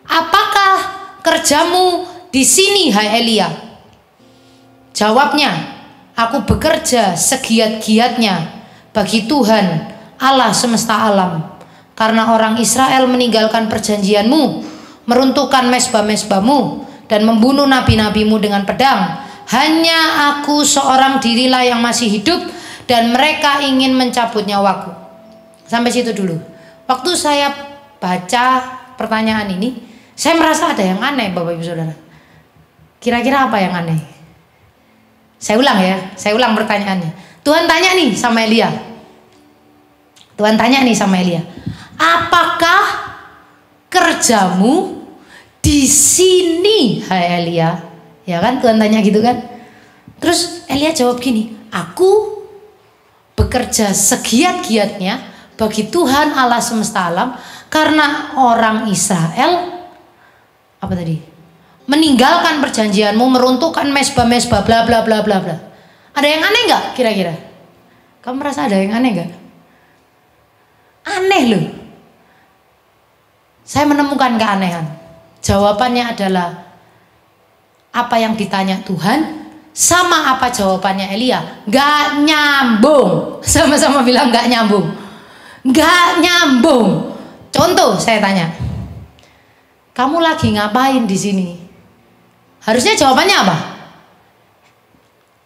apakah kerjamu di sini, hai Elia? Jawabnya, aku bekerja segiat-giatnya bagi Tuhan Allah semesta alam, karena orang Israel meninggalkan perjanjianmu, meruntuhkan mezbah-mezbahmu, dan membunuh nabi-nabimu dengan pedang. Hanya aku seorang dirilah yang masih hidup, dan mereka ingin mencabut nyawaku. Sampai situ dulu. Waktu saya baca pertanyaan ini, saya merasa ada yang aneh, Bapak Ibu Saudara. Kira-kira apa yang aneh? Saya ulang ya, saya ulang pertanyaannya. Tuhan tanya nih sama Elia. Tuhan tanya nih sama Elia, apakah kerjamu di sini, hai Elia? Ya kan, Tuhan tanya gitu kan. Terus Elia jawab gini, aku bekerja segiat-giatnya bagi Tuhan Allah semesta alam, karena orang Israel apa tadi? Meninggalkan perjanjianmu, meruntuhkan mezbah-mezbah, bla bla bla bla bla. Ada yang aneh nggak kira-kira? Kamu merasa ada yang aneh nggak? Aneh loh. Saya menemukan keanehan. Jawabannya adalah apa yang ditanya Tuhan sama apa jawabannya Elia. Gak nyambung. Sama-sama bilang gak nyambung. Gak nyambung. Contoh saya tanya, kamu lagi ngapain di sini? Harusnya jawabannya apa?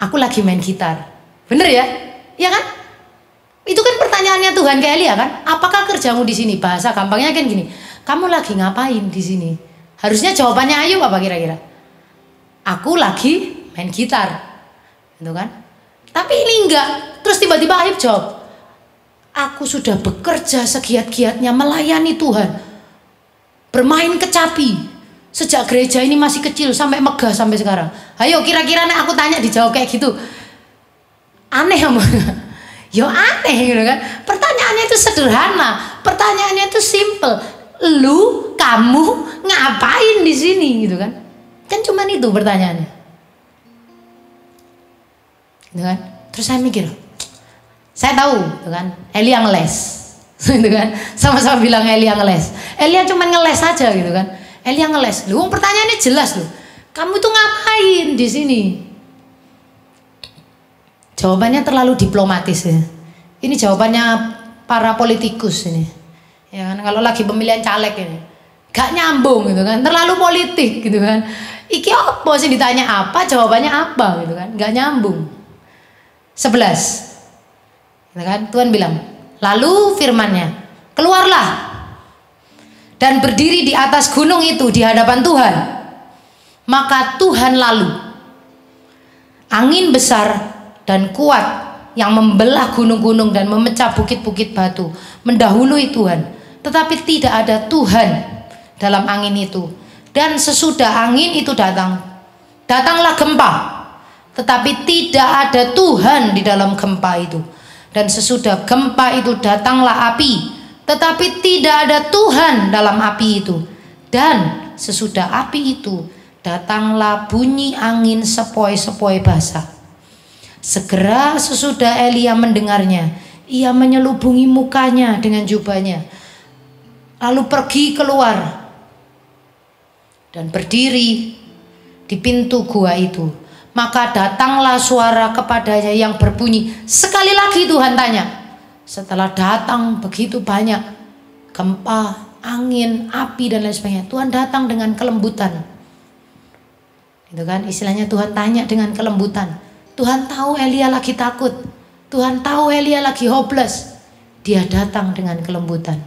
Aku lagi main gitar. Bener ya? Iya kan? Itu kan pertanyaannya Tuhan ke Elia kan? Apakah kerjamu di sini? Bahasa gampangnya kan gini. Kamu lagi ngapain di sini? Harusnya jawabannya Ayub apa kira-kira? Aku lagi main gitar. Gitu kan? Tapi ini enggak. Terus tiba-tiba Ayub jawab, aku sudah bekerja segiat-giatnya melayani Tuhan. Bermain kecapi. Sejak gereja ini masih kecil sampai megah sampai sekarang. Ayo kira-kira nek aku tanya dijawab kayak gitu. Aneh apa? Ya aneh gitu kan. Pertanyaannya itu sederhana. Pertanyaannya itu simple. Lu, kamu ngapain di sini gitu kan? Kan cuman itu pertanyaannya. Gitu kan? Terus saya mikir, saya tahu, gitu kan? Elia ngeles, gitu kan? Sama-sama bilang Elia ngeles. Elia cuma ngeles aja, gitu kan? Elia ngeles. Lu pertanyaannya jelas loh. Kamu tuh ngapain di sini? Jawabannya terlalu diplomatis ya. Ini jawabannya para politikus ini. Ya kan? Kalau lagi pemilihan caleg ini, gak nyambung gitu kan? Terlalu politik gitu kan? Iki apa sih ditanya apa? Jawabannya apa gitu kan? Gak nyambung. 11. Gitu kan? Tuhan bilang, lalu firman-Nya, keluarlah dan berdiri di atas gunung itu di hadapan Tuhan. Maka Tuhan lalu, angin besar dan kuat yang membelah gunung-gunung dan memecah bukit-bukit batu mendahului Tuhan, tetapi tidak ada Tuhan dalam angin itu. Dan sesudah angin itu datanglah gempa, tetapi tidak ada Tuhan di dalam gempa itu. Dan sesudah gempa itu datanglah api, tetapi tidak ada Tuhan dalam api itu. Dan sesudah api itu datanglah bunyi angin sepoi-sepoi basah. Segera sesudah Elia mendengarnya, ia menyelubungi mukanya dengan jubahnya, lalu pergi keluar dan berdiri di pintu gua itu. Maka datanglah suara kepadanya yang berbunyi. Sekali lagi Tuhan tanya. Setelah datang begitu banyak gempa, angin, api dan lain sebagainya, Tuhan datang dengan kelembutan. Itu kan istilahnya Tuhan tanya dengan kelembutan. Tuhan tahu Elia lagi takut. Tuhan tahu Elia lagi hopeless. Dia datang dengan kelembutan.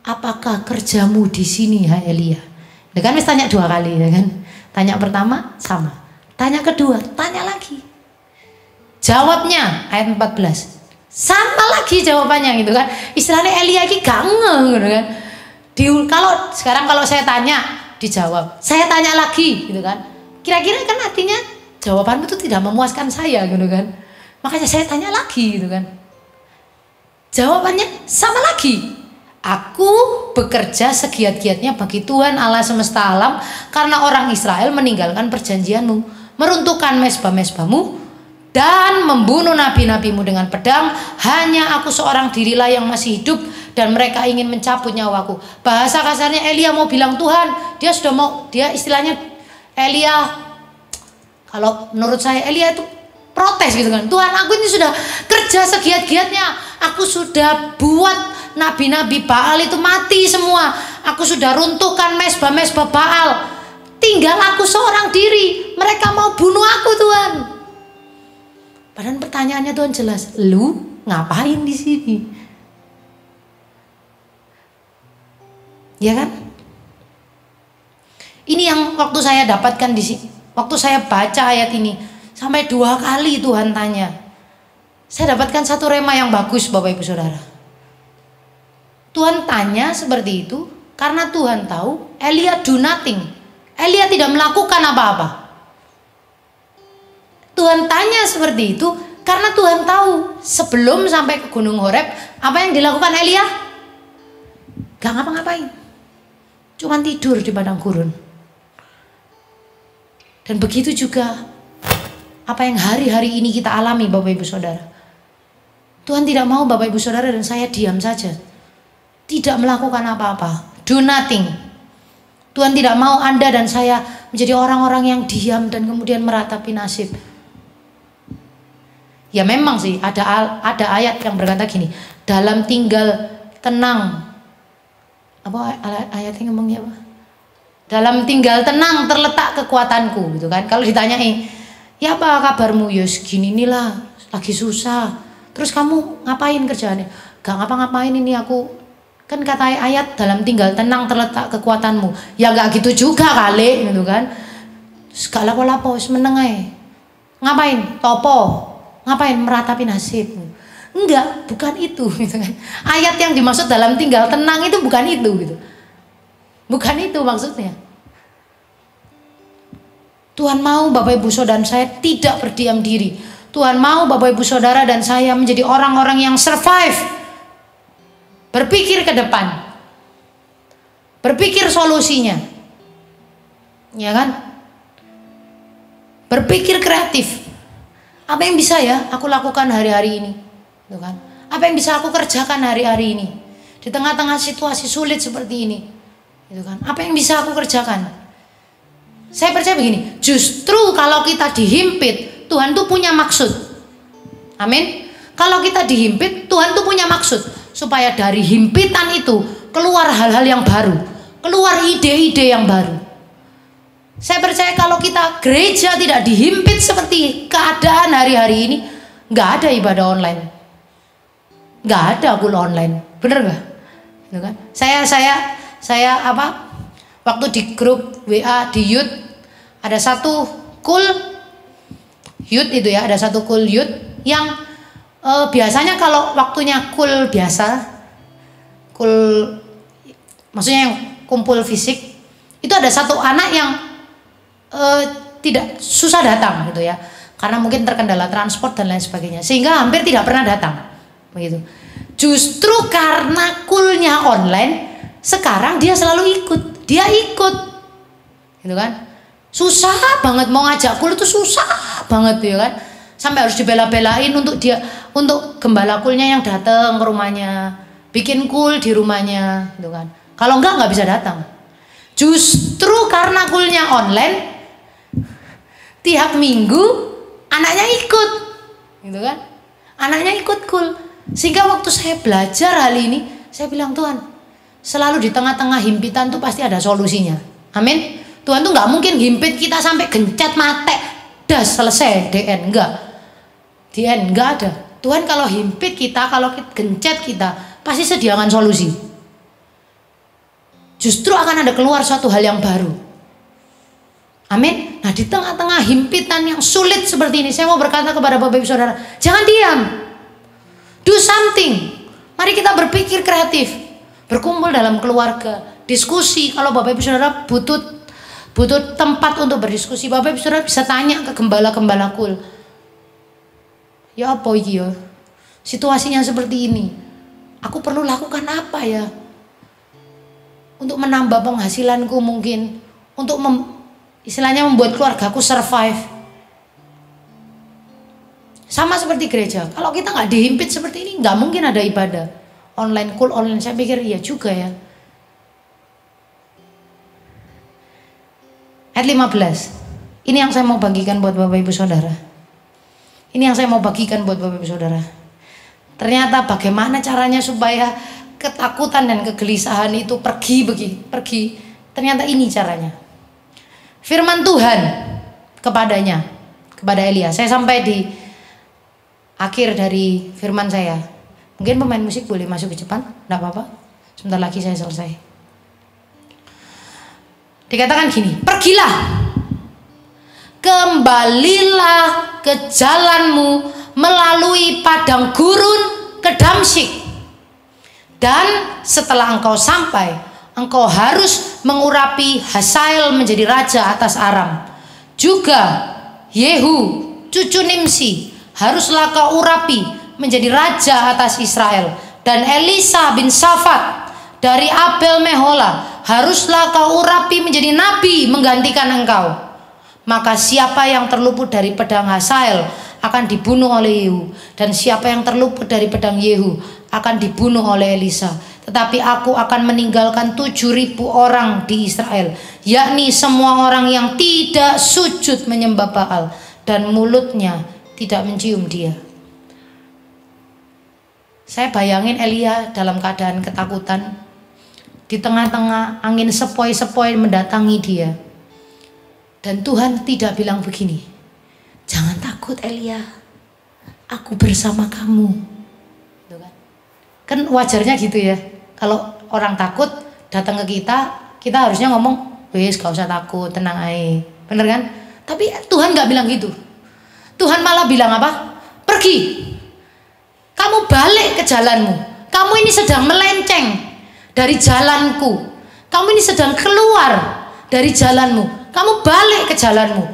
Apakah kerjamu di sini, hai Elia? Dia kan mesti tanya 2 kali, ya kan? Tanya pertama sama. Tanya kedua, tanya lagi. Jawabnya ayat 14. Sama lagi jawabannya gitu kan. Istilahnya Elia ini gak ngeh gitu kan. Kalau saya tanya dijawab, saya tanya lagi gitu kan. Kira-kira kan artinya jawabanmu itu tidak memuaskan saya gitu kan. Makanya saya tanya lagi gitu kan. Jawabannya sama lagi. Aku bekerja segiat-giatnya bagi Tuhan Allah semesta alam karena orang Israel meninggalkan perjanjianmu, meruntuhkan mezbah-mezbahmu dan membunuh nabi-nabimu dengan pedang. Hanya aku seorang dirilah yang masih hidup dan mereka ingin mencabut nyawaku. Bahasa kasarnya Elia mau bilang Tuhan, dia istilahnya Elia, kalau menurut saya Elia itu protes gitu kan. Tuhan, aku ini sudah kerja segiat-giatnya, aku sudah buat nabi-nabi Baal itu mati semua, aku sudah runtuhkan mezbah-mezbah Baal, tinggal aku seorang diri, mereka mau bunuh aku Tuhan. Padahal pertanyaannya Tuhan jelas, lu ngapain di sini? Ya kan? Ini yang waktu saya dapatkan di sini, waktu saya baca ayat ini sampai 2 kali Tuhan tanya. Saya dapatkan satu rema yang bagus Bapak Ibu Saudara. Tuhan tanya seperti itu karena Tuhan tahu Elia do nothing. Elia tidak melakukan apa-apa. Tuhan tanya seperti itu karena Tuhan tahu sebelum sampai ke Gunung Horeb apa yang dilakukan Elia? Gak ngapa-ngapain, cuman tidur di padang gurun. Dan begitu juga apa yang hari-hari ini kita alami Bapak Ibu Saudara. Tuhan tidak mau Bapak Ibu Saudara dan saya diam saja, tidak melakukan apa-apa, Do nothing. Tuhan tidak mau Anda dan saya menjadi orang-orang yang diam dan kemudian meratapi nasib. Ya memang sih ada ayat yang berkata gini, dalam tinggal tenang. Apa ayatnya ngomongnya apa? Dalam tinggal tenang terletak kekuatanku gitu kan. Kalau ditanyai, ya apa kabarmu? Ya segini inilah, lagi susah. Terus kamu ngapain kerjaannya? Gak ngapa-ngapain ini aku. Kan kata ayat dalam tinggal tenang terletak kekuatanmu. Ya gak gitu juga kali gitu kan. Gak lapo-lapo meneng ae. Ngapain? Topo. Ngapain? Meratapi nasib. Enggak, bukan itu gitu kan. Ayat yang dimaksud dalam tinggal tenang itu bukan itu gitu. Bukan itu maksudnya. Tuhan mau Bapak Ibu Saudara dan saya tidak berdiam diri. Tuhan mau Bapak Ibu Saudara dan saya menjadi orang-orang yang survive. Berpikir ke depan. Berpikir solusinya. Ya kan? Berpikir kreatif. Apa yang bisa ya aku lakukan hari-hari ini? Gitu kan? Apa yang bisa aku kerjakan hari-hari ini? Di tengah-tengah situasi sulit seperti ini. Gitu kan? Apa yang bisa aku kerjakan? Saya percaya begini, justru kalau kita dihimpit, Tuhan tuh punya maksud. Amin. Kalau kita dihimpit, Tuhan tuh punya maksud supaya dari himpitan itu keluar hal-hal yang baru, keluar ide-ide yang baru. Saya percaya kalau kita gereja tidak dihimpit seperti keadaan hari-hari ini, nggak ada ibadah online, nggak ada kul online, bener nggak? Gitu kan? Saya apa? Waktu di grup WA di youth ada satu kul youth itu ya, ada satu kul youth yang biasanya kalau waktunya kul biasa, kul maksudnya yang kumpul fisik, itu ada satu anak yang tidak susah datang gitu ya, karena mungkin terkendala transport dan lain sebagainya, sehingga hampir tidak pernah datang begitu. Justru karena kulnya online, sekarang dia selalu ikut, gitu kan. Susah banget mau ngajak kul itu susah banget ya kan, sampai harus dibela-belain untuk gembala kulnya yang datang ke rumahnya, bikin kul di rumahnya, gitu kan. Kalau nggak bisa datang. Justru karena kulnya online, tiap minggu anaknya ikut, gitu kan. Anaknya ikut kul, sehingga waktu saya belajar hal ini, saya bilang Tuhan, selalu di tengah-tengah himpitan tuh pasti ada solusinya. Amin. Tuhan tuh nggak mungkin himpit kita sampai gencet mate, dah selesai DN, enggak. DN enggak ada. Tuhan kalau himpit kita, kalau gencet kita, pasti sediakan solusi. Justru akan ada keluar suatu hal yang baru. Amin. Nah di tengah-tengah himpitan yang sulit seperti ini, saya mau berkata kepada Bapak Ibu Saudara, jangan diam. Do something. Mari kita berpikir kreatif. Berkumpul dalam keluarga, diskusi. Kalau Bapak Ibu Saudara butuh tempat untuk berdiskusi, Bapak Ibu Saudara bisa tanya ke gembala-gembala kul. Ya apa iki ya? Situasinya seperti ini. Aku perlu lakukan apa ya? Untuk menambah penghasilanku mungkin, untuk istilahnya membuat keluargaku survive. Sama seperti gereja, kalau kita nggak dihimpit seperti ini, nggak mungkin ada ibadah online, kul online. Saya pikir iya juga ya. Ayat 15. Ini yang saya mau bagikan buat Bapak Ibu Saudara. Ini yang saya mau bagikan buat Bapak Ibu Saudara. Ternyata bagaimana caranya supaya ketakutan dan kegelisahan itu pergi. Ternyata ini caranya. Firman Tuhan kepada Elia. Saya sampai di akhir dari firman saya. Mungkin pemain musik boleh masuk ke depan, enggak apa-apa. Sebentar lagi saya selesai. Dikatakan gini, pergilah, kembalilah ke jalanmu melalui padang gurun ke Damsyik, dan setelah engkau sampai, engkau harus mengurapi Hazael menjadi raja atas Aram. Juga Yehu cucu Nimsi haruslah kau urapi menjadi raja atas Israel, dan Elisa bin Safat dari Abel Mehola haruslah kau urapi menjadi nabi menggantikan engkau. Maka siapa yang terluput dari pedang Hazael akan dibunuh oleh Yehu, dan siapa yang terluput dari pedang Yehu akan dibunuh oleh Elisa. tetapi aku akan meninggalkan 7.000 orang di Israel, yakni semua orang yang tidak sujud menyembah Baal dan mulutnya tidak mencium dia. Saya bayangin Elia dalam keadaan ketakutan, di tengah-tengah angin sepoi-sepoi mendatangi dia, dan Tuhan tidak bilang begini, jangan takut Elia, aku bersama kamu. Kan wajarnya gitu ya, kalau orang takut datang ke kita, kita harusnya ngomong, wis gak usah takut, tenang aja, bener kan? Tapi Tuhan gak bilang gitu. Tuhan malah bilang apa? Pergi, kamu balik ke jalanmu, kamu ini sedang melenceng dari jalanku, kamu ini sedang keluar dari jalanmu, kamu balik ke jalanmu,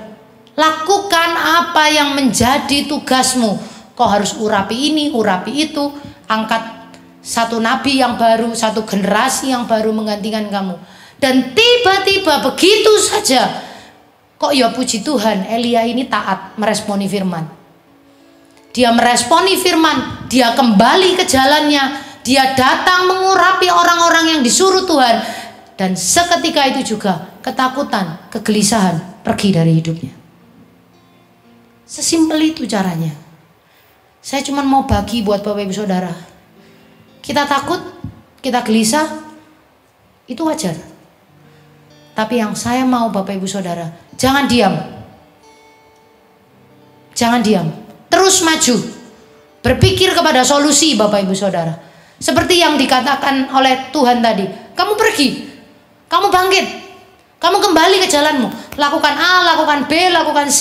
lakukan apa yang menjadi tugasmu. Kau harus urapi ini, urapi itu, angkat satu nabi yang baru, satu generasi yang baru menggantikan kamu. Dan tiba-tiba begitu saja, kok ya puji Tuhan, Elia ini taat meresponi firman. Dia meresponi firman, dia kembali ke jalannya, dia datang mengurapi orang-orang yang disuruh Tuhan, dan seketika itu juga ketakutan, kegelisahan pergi dari hidupnya. Sesimpel itu caranya. Saya cuma mau bagi buat Bapak Ibu Saudara. Kita takut, kita gelisah, itu wajar. Tapi yang saya mau Bapak Ibu Saudara, jangan diam. Jangan diam. Terus maju, berpikir kepada solusi Bapak Ibu Saudara. Seperti yang dikatakan oleh Tuhan tadi, kamu pergi, kamu bangkit, kamu kembali ke jalanmu, lakukan A, lakukan B, lakukan C.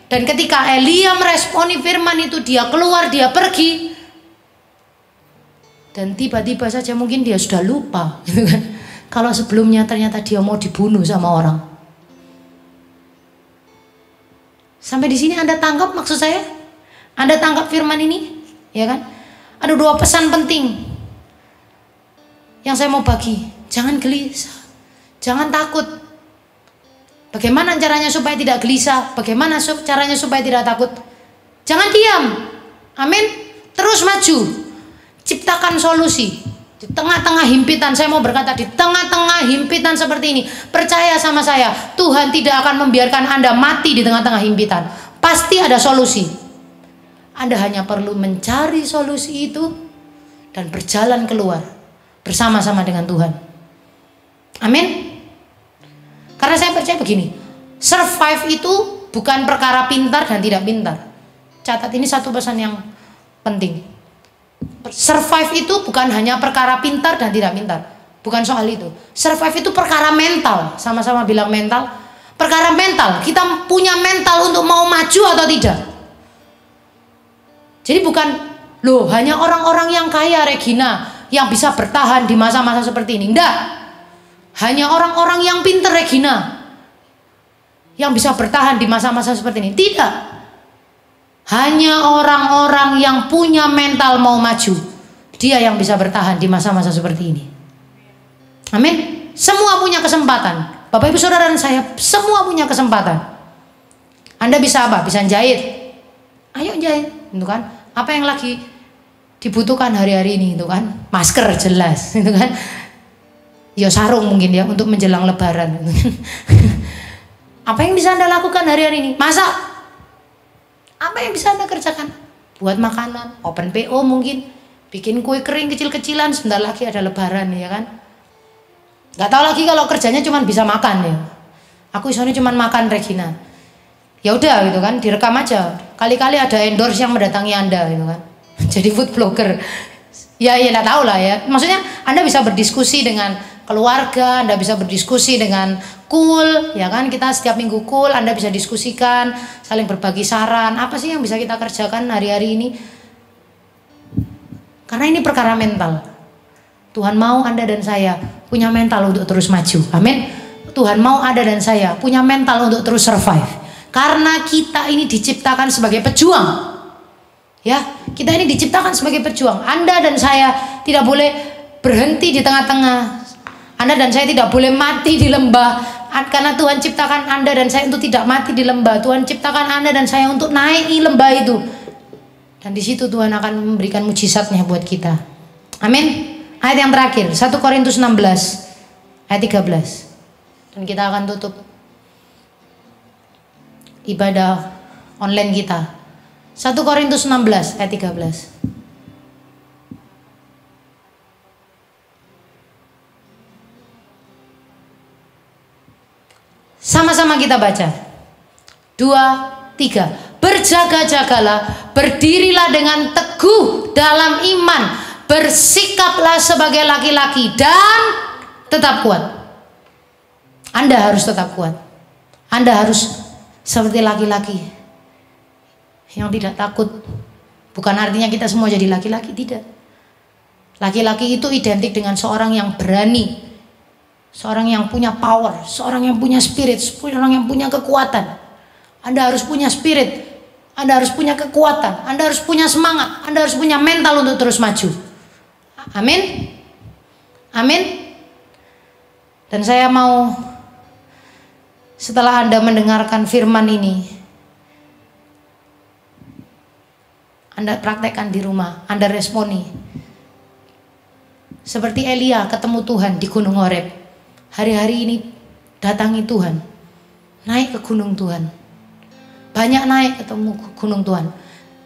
Dan ketika Elia meresponi firman itu, dia keluar, dia pergi, dan tiba-tiba saja mungkin dia sudah lupa, gitu kan? Kalau sebelumnya ternyata dia mau dibunuh sama orang. Sampai di sini Anda tangkap maksud saya? Anda tangkap firman ini, ya kan? Ada 2 pesan penting yang saya mau bagi. Jangan gelisah, jangan takut. Bagaimana caranya supaya tidak gelisah? Bagaimana caranya supaya tidak takut? Jangan diam, amin. Terus maju, ciptakan solusi. Di tengah-tengah himpitan, saya mau berkata, di tengah-tengah himpitan seperti ini, percaya sama saya, Tuhan tidak akan membiarkan Anda mati di tengah-tengah himpitan. Pasti ada solusi. Anda hanya perlu mencari solusi itu dan berjalan keluar bersama-sama dengan Tuhan. Amin. Karena saya percaya begini, survive itu bukan perkara pintar dan tidak pintar. Catat ini satu pesan yang penting. Survive itu bukan hanya perkara pintar dan tidak pintar. Bukan soal itu. Survive itu perkara mental. Sama-sama bilang mental. Perkara mental. Kita punya mental untuk mau maju atau tidak. Jadi bukan, loh hanya orang-orang yang kaya Regina yang bisa bertahan di masa-masa seperti ini. Enggak. Hanya orang-orang yang pintar Regina yang bisa bertahan di masa-masa seperti ini. Tidak. Hanya orang-orang yang punya mental mau maju, dia yang bisa bertahan di masa-masa seperti ini. Amin. Semua punya kesempatan. Bapak Ibu Saudara dan saya semua punya kesempatan. Anda bisa apa? Bisa jahit. Ayo jahit, itu kan? Apa yang lagi dibutuhkan hari-hari ini, itu kan? Masker jelas, itu kan? Ya sarung mungkin ya untuk menjelang Lebaran. Apa yang bisa Anda lakukan hari-hari ini? Masak. Apa yang bisa Anda kerjakan? Buat makanan, open PO mungkin, bikin kue kering kecil-kecilan. Sebentar lagi ada Lebaran, ya kan? Gak tahu lagi kalau kerjanya cuma bisa makan ya. Aku isone cuma makan Regina. Ya udah gitu kan, direkam aja. Kali-kali ada endorse yang mendatangi Anda gitu kan. Jadi food blogger. Ya enggak tahu lah ya. Maksudnya Anda bisa berdiskusi dengan keluarga, Anda bisa berdiskusi dengan cool, ya kan? Kita setiap minggu cool, Anda bisa diskusikan, saling berbagi saran. Apa sih yang bisa kita kerjakan hari-hari ini? Karena ini perkara mental. Tuhan mau Anda dan saya punya mental untuk terus maju. Amin. Tuhan mau Anda dan saya punya mental untuk terus survive. Karena kita ini diciptakan sebagai pejuang. Ya, kita ini diciptakan sebagai pejuang. Anda dan saya tidak boleh berhenti di tengah-tengah. Anda dan saya tidak boleh mati di lembah. Karena Tuhan ciptakan Anda dan saya untuk tidak mati di lembah. Tuhan ciptakan Anda dan saya untuk naiki lembah itu. Dan di situ Tuhan akan memberikan mujizatnya buat kita. Amin. Ayat yang terakhir, 1 Korintus 16 ayat 13. Dan kita akan tutup ibadah online kita. 1 Korintus 16 ayat 13. Sama-sama kita baca. 2, 3. Berjaga-jagalah, berdirilah dengan teguh dalam iman, bersikaplah sebagai laki-laki dan tetap kuat. Anda harus tetap kuat. Anda harus seperti laki-laki yang tidak takut. Bukan artinya kita semua jadi laki-laki, tidak. Laki-laki itu identik dengan seorang yang berani, seorang yang punya power, seorang yang punya spirit, seorang yang punya kekuatan. Anda harus punya spirit, Anda harus punya kekuatan, Anda harus punya semangat, Anda harus punya mental untuk terus maju. Amin. Amin. Dan saya mau, setelah Anda mendengarkan firman ini, Anda praktekkan di rumah, Anda responi. Seperti Elia ketemu Tuhan di Gunung Horeb. Hari-hari ini datangi Tuhan, naik ke gunung Tuhan. Banyak naik ketemu gunung Tuhan.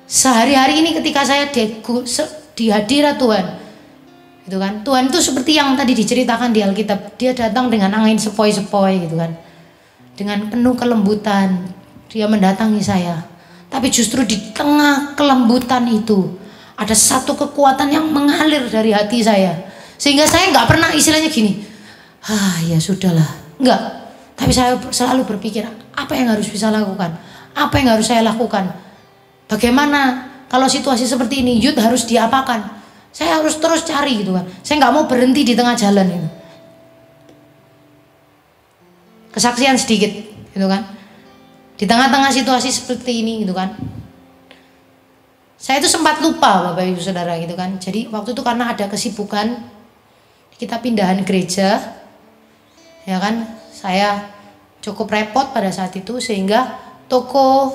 Sehari-hari ini ketika saya di hadirat Tuhan, gitu kan, Tuhan itu seperti yang tadi diceritakan di Alkitab. Dia datang dengan angin sepoi-sepoi, gitu kan, dengan penuh kelembutan. Dia mendatangi saya. Tapi justru di tengah kelembutan itu ada satu kekuatan yang mengalir dari hati saya, sehingga saya nggak pernah istilahnya gini, ya sudahlah, nggak. Tapi saya selalu berpikir, apa yang harus bisa lakukan, apa yang harus saya lakukan, bagaimana kalau situasi seperti ini, Yud harus diapakan. Saya harus terus cari, gitu kan. Saya nggak mau berhenti di tengah jalan itu. Kesaksian sedikit, gitu kan. Di tengah-tengah situasi seperti ini, gitu kan, saya itu sempat lupa, Bapak Ibu Saudara, gitu kan. Jadi waktu itu karena ada kesibukan, kita pindahan gereja, ya kan. Saya cukup repot pada saat itu, sehingga toko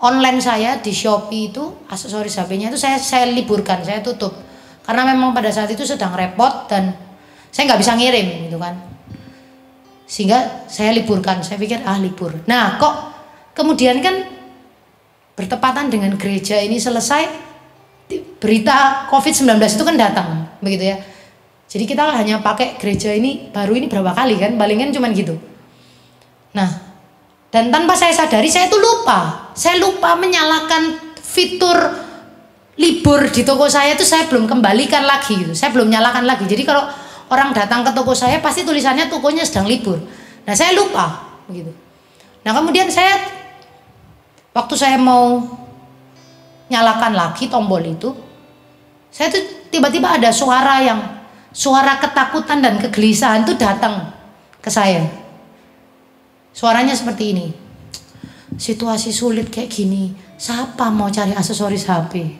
online saya di Shopee itu, aksesoris HP-nya itu saya liburkan, saya tutup. Karena memang pada saat itu sedang repot dan saya nggak bisa ngirim, gitu kan. Sehingga saya liburkan, saya pikir libur. Nah kok kemudian kan bertepatan dengan gereja ini selesai, berita COVID-19 itu kan datang, begitu ya. Jadi kita hanya pakai gereja ini baru ini berapa kali kan, palingan cuman gitu. Nah, dan tanpa saya sadari saya tuh lupa. Saya lupa menyalakan fitur libur di toko saya itu, saya belum kembalikan lagi gitu. Saya belum nyalakan lagi. Jadi kalau orang datang ke toko saya pasti tulisannya tokonya sedang libur. Nah, saya lupa begitu. Nah, kemudian waktu saya mau nyalakan lagi tombol itu, saya tuh tiba-tiba ada suara ketakutan dan kegelisahan itu datang ke saya. Suaranya seperti ini. Situasi sulit kayak gini, siapa mau cari aksesoris HP?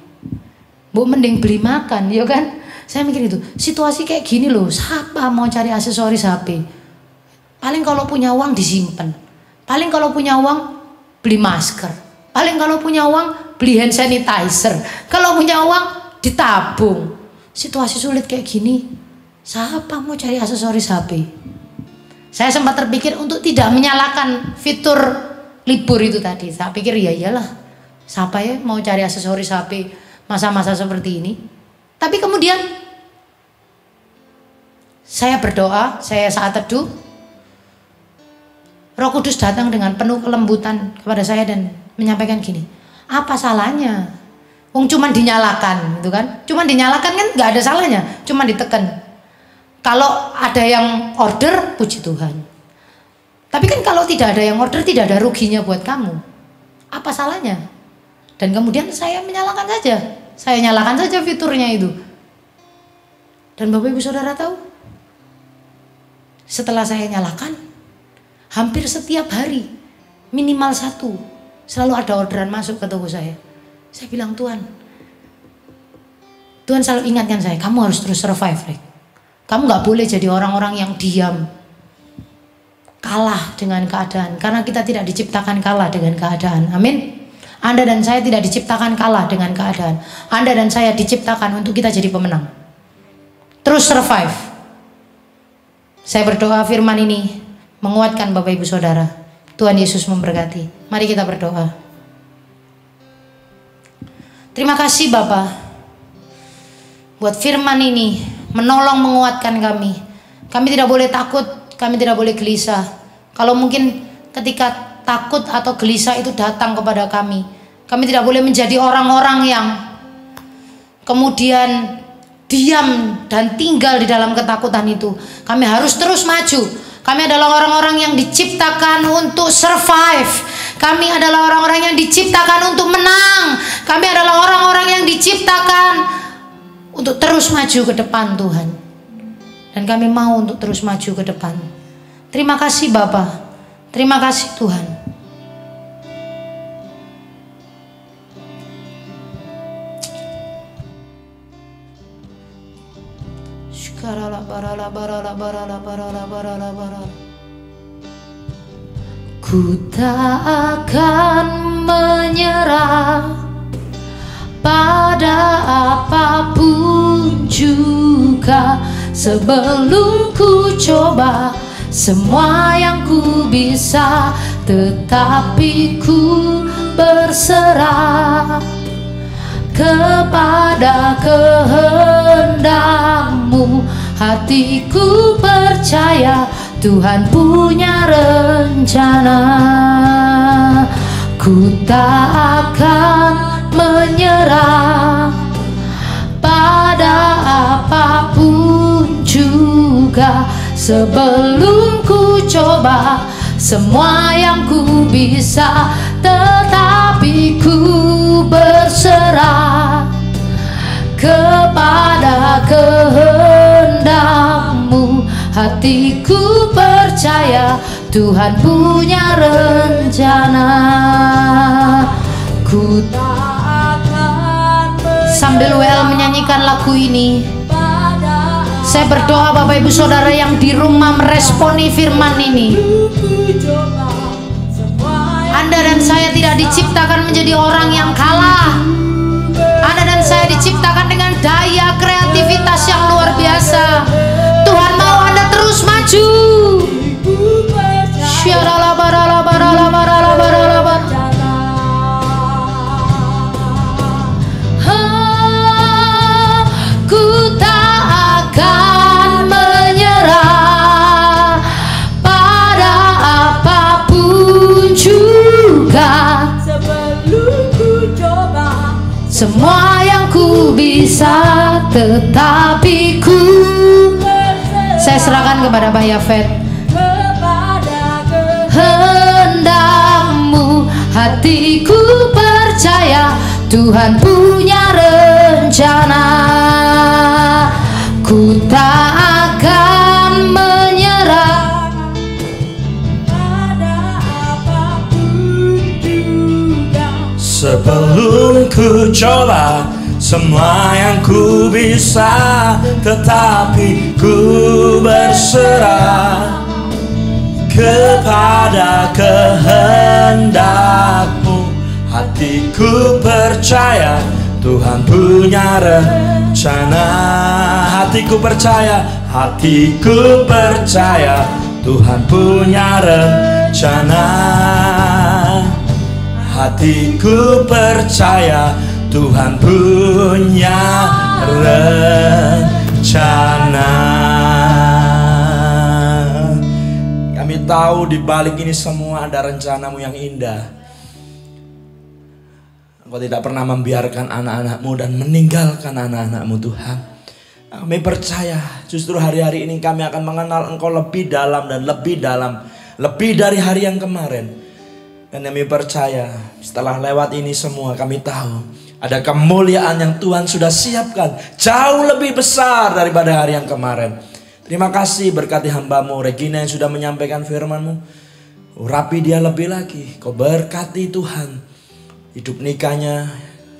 Bu, mending beli makan, ya kan? Saya mikir itu, situasi kayak gini loh, siapa mau cari aksesoris HP? Paling kalau punya uang disimpan. Paling kalau punya uang beli masker. Paling kalau punya uang beli hand sanitizer. Kalau punya uang ditabung. Situasi sulit kayak gini, siapa mau cari aksesoris HP? Saya sempat terpikir untuk tidak menyalakan fitur libur itu tadi. Saya pikir ya iyalah, siapa ya mau cari aksesoris HP masa-masa seperti ini. Tapi kemudian saya berdoa, saya saat teduh, Roh Kudus datang dengan penuh kelembutan kepada saya dan menyampaikan gini, apa salahnya? Wong cuman dinyalakan, gitu kan? Cuman dinyalakan kan nggak ada salahnya, cuman ditekan. Kalau ada yang order, puji Tuhan. Tapi kan kalau tidak ada yang order, tidak ada ruginya buat kamu. Apa salahnya? Dan kemudian saya menyalakan saja. Saya nyalakan saja fiturnya itu. Dan Bapak Ibu Saudara tahu, setelah saya nyalakan, hampir setiap hari minimal 1 selalu ada orderan masuk ke toko saya. Saya bilang, Tuhan selalu ingatkan saya, kamu harus terus survive, Rick. Kamu gak boleh jadi orang-orang yang diam, kalah dengan keadaan. Karena kita tidak diciptakan kalah dengan keadaan. Amin. Anda dan saya tidak diciptakan kalah dengan keadaan. Anda dan saya diciptakan untuk kita jadi pemenang. terus survive. Saya berdoa firman ini menguatkan Bapak Ibu Saudara. Tuhan Yesus memberkati. Mari kita berdoa. Terima kasih Bapa buat firman ini menolong menguatkan kami. Kami tidak boleh takut, kami tidak boleh gelisah. Kalau mungkin ketika takut atau gelisah itu datang kepada kami tidak boleh menjadi orang-orang yang kemudian diam dan tinggal di dalam ketakutan itu. Kami harus terus maju. Kami adalah orang-orang yang diciptakan untuk survive. Kami adalah orang-orang yang diciptakan untuk menang. Kami adalah orang-orang yang diciptakan untuk terus maju ke depan Tuhan. Dan kami mau untuk terus maju ke depan. Terima kasih Bapa. Terima kasih Tuhan. Ku tak akan menyerah pada apapun juga, sebelum ku coba semua yang ku bisa, tetapi ku berserah kepada kehendak-Mu. Hatiku percaya Tuhan punya rencana. Ku tak akan menyerah pada apapun juga, sebelum ku coba semua yang ku bisa, tetapi ku berserah kepada kehendak-Mu. Hatiku percaya Tuhan punya rencana. Ku tak akan sambil WL menyanyikan lagu ini, saya berdoa Bapak Ibu Saudara yang di rumah meresponi firman ini. Anda dan saya tidak diciptakan menjadi orang yang kalah. Anda dan saya diciptakan dengan daya kreativitas yang luar biasa. Tuhan mau Anda terus maju. Ku tak akan menyerah pada apapun juga, sebelum ku coba semua yang ku bisa, tetapi ku saya serahkan kepada Pak Yafet. Kepada kehendak-Mu, hatiku percaya Tuhan punya rencana. Ku tak akan menyerah pada apapun juga, sebelum ku coba semua yang ku bisa, tetapi ku berserah kepada kehendak-Mu. Hatiku percaya Tuhan punya rencana. Hatiku percaya Tuhan punya rencana. Hatiku percaya Tuhan punya rencana. Kami tahu di balik ini semua ada rencana-Mu yang indah. Engkau tidak pernah membiarkan anak-anak-Mu dan meninggalkan anak-anak-Mu Tuhan. Kami percaya justru hari-hari ini kami akan mengenal Engkau lebih dalam dan lebih dalam, lebih dari hari yang kemarin. Dan kami percaya setelah lewat ini semua kami tahu ada kemuliaan yang Tuhan sudah siapkan jauh lebih besar daripada hari yang kemarin. Terima kasih, berkati hamba-Mu Regina yang sudah menyampaikan firman-Mu. Urapi dia lebih lagi. Kau berkati Tuhan hidup nikahnya,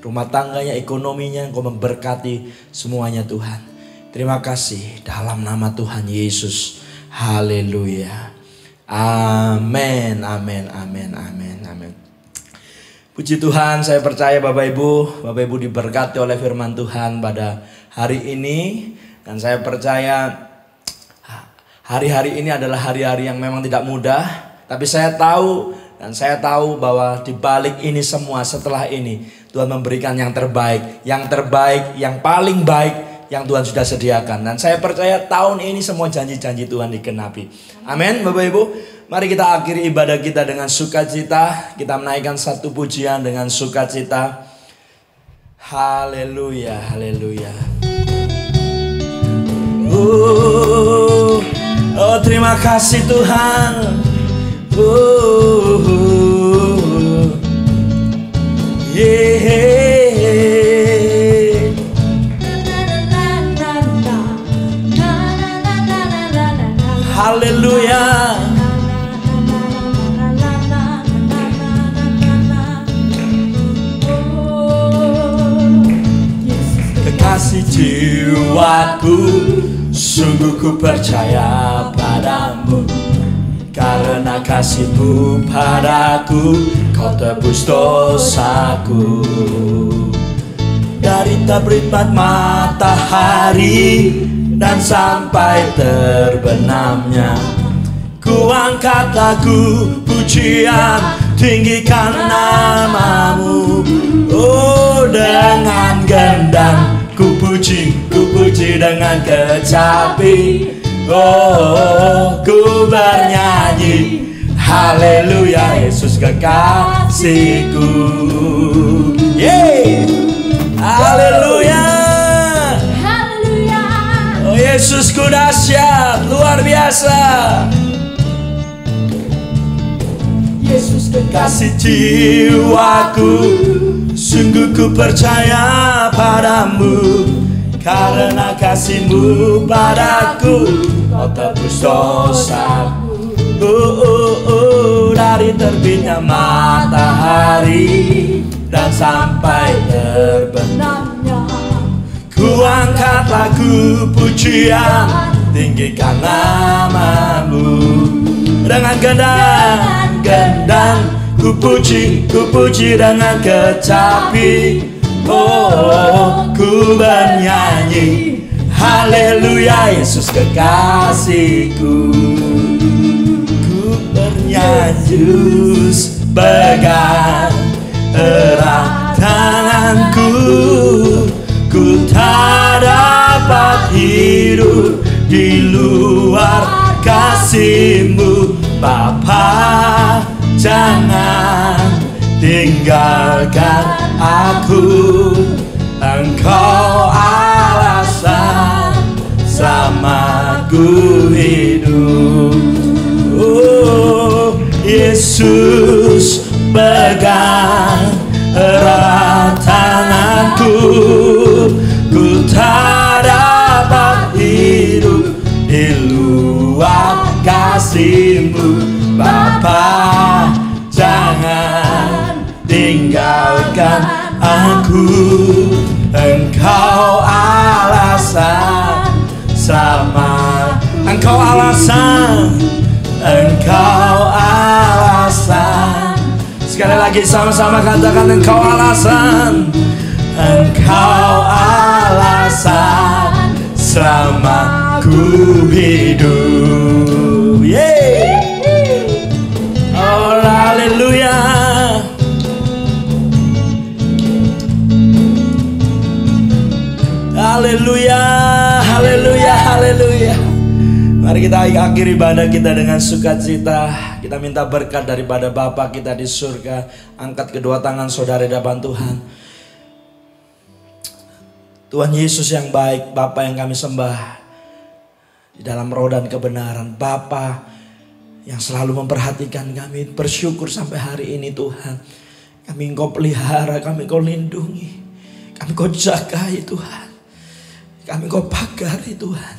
rumah tangganya, ekonominya. Kau memberkati semuanya Tuhan. Terima kasih dalam nama Tuhan Yesus. Haleluya. Amin, amin, amin, amin, amin. Puji Tuhan, saya percaya Bapak Ibu diberkati oleh firman Tuhan pada hari ini. Dan saya percaya hari-hari ini adalah hari-hari yang memang tidak mudah. Tapi saya tahu bahwa di balik ini semua, setelah ini Tuhan memberikan yang terbaik, yang paling baik yang Tuhan sudah sediakan. Dan saya percaya tahun ini semua janji-janji Tuhan digenapi. Amin Bapak Ibu. Mari kita akhiri ibadah kita dengan sukacita. Kita menaikkan satu pujian dengan sukacita. Haleluya, haleluya. Oh terima kasih Tuhan. Haleluya. Kekasih jiwaku, sungguh ku percaya padamu. Karena kasih-Mu padaku, Kau tebus dosaku. Dari terbit matahari dan sampai terbenamnya, ku angkat lagu pujian, tinggikan nama-Mu. Oh dengan gendang ku puji dengan kecapi. Oh ku bernyanyi, haleluya Yesus kekasihku. Yeay, haleluya. Oh Yesusku dahsyat, luar biasa. Yesus kekasih jiwaku, sungguh ku percaya padamu. Karena kasih-Mu padaku, Kau tebus dosaku. Dari terbitnya matahari dan sampai terbenamnya, ku angkat lagu pujian, tinggikan nama-Mu. Dengan gendang ku puji dengan kecapi. Oh ku bernyanyi, haleluya Yesus kekasihku. Ku bernyanyi, pegang erat tanganku. Ku tak dapat hidup di luar kasih-Mu. Bapa jangan tinggalkan aku, Engkau alasan selamaku hidup. Oh Yesus pegang erat tanganku. Ku tak dapat hidup di luar kasih-Mu. Bapa jangan tinggalkan aku, Engkau alasan sama. Engkau alasan, Engkau alasan. Sekali lagi sama-sama katakan, Engkau alasan, Engkau alasan selama ku hidup. Yeay. Oh haleluya. Haleluya, haleluya, haleluya. Mari kita akhiri ibadah kita dengan sukacita. Kita minta berkat daripada Bapa kita di surga. Angkat kedua tangan saudara di hadapan Tuhan. Tuhan Yesus yang baik, Bapa yang kami sembah di dalam roh dan kebenaran. Bapa yang selalu memperhatikan kami. Bersyukur sampai hari ini Tuhan. Kami Engkau pelihara, kami Engkau lindungi, kami Engkau jagai Tuhan. Kami Engkau pagari Tuhan.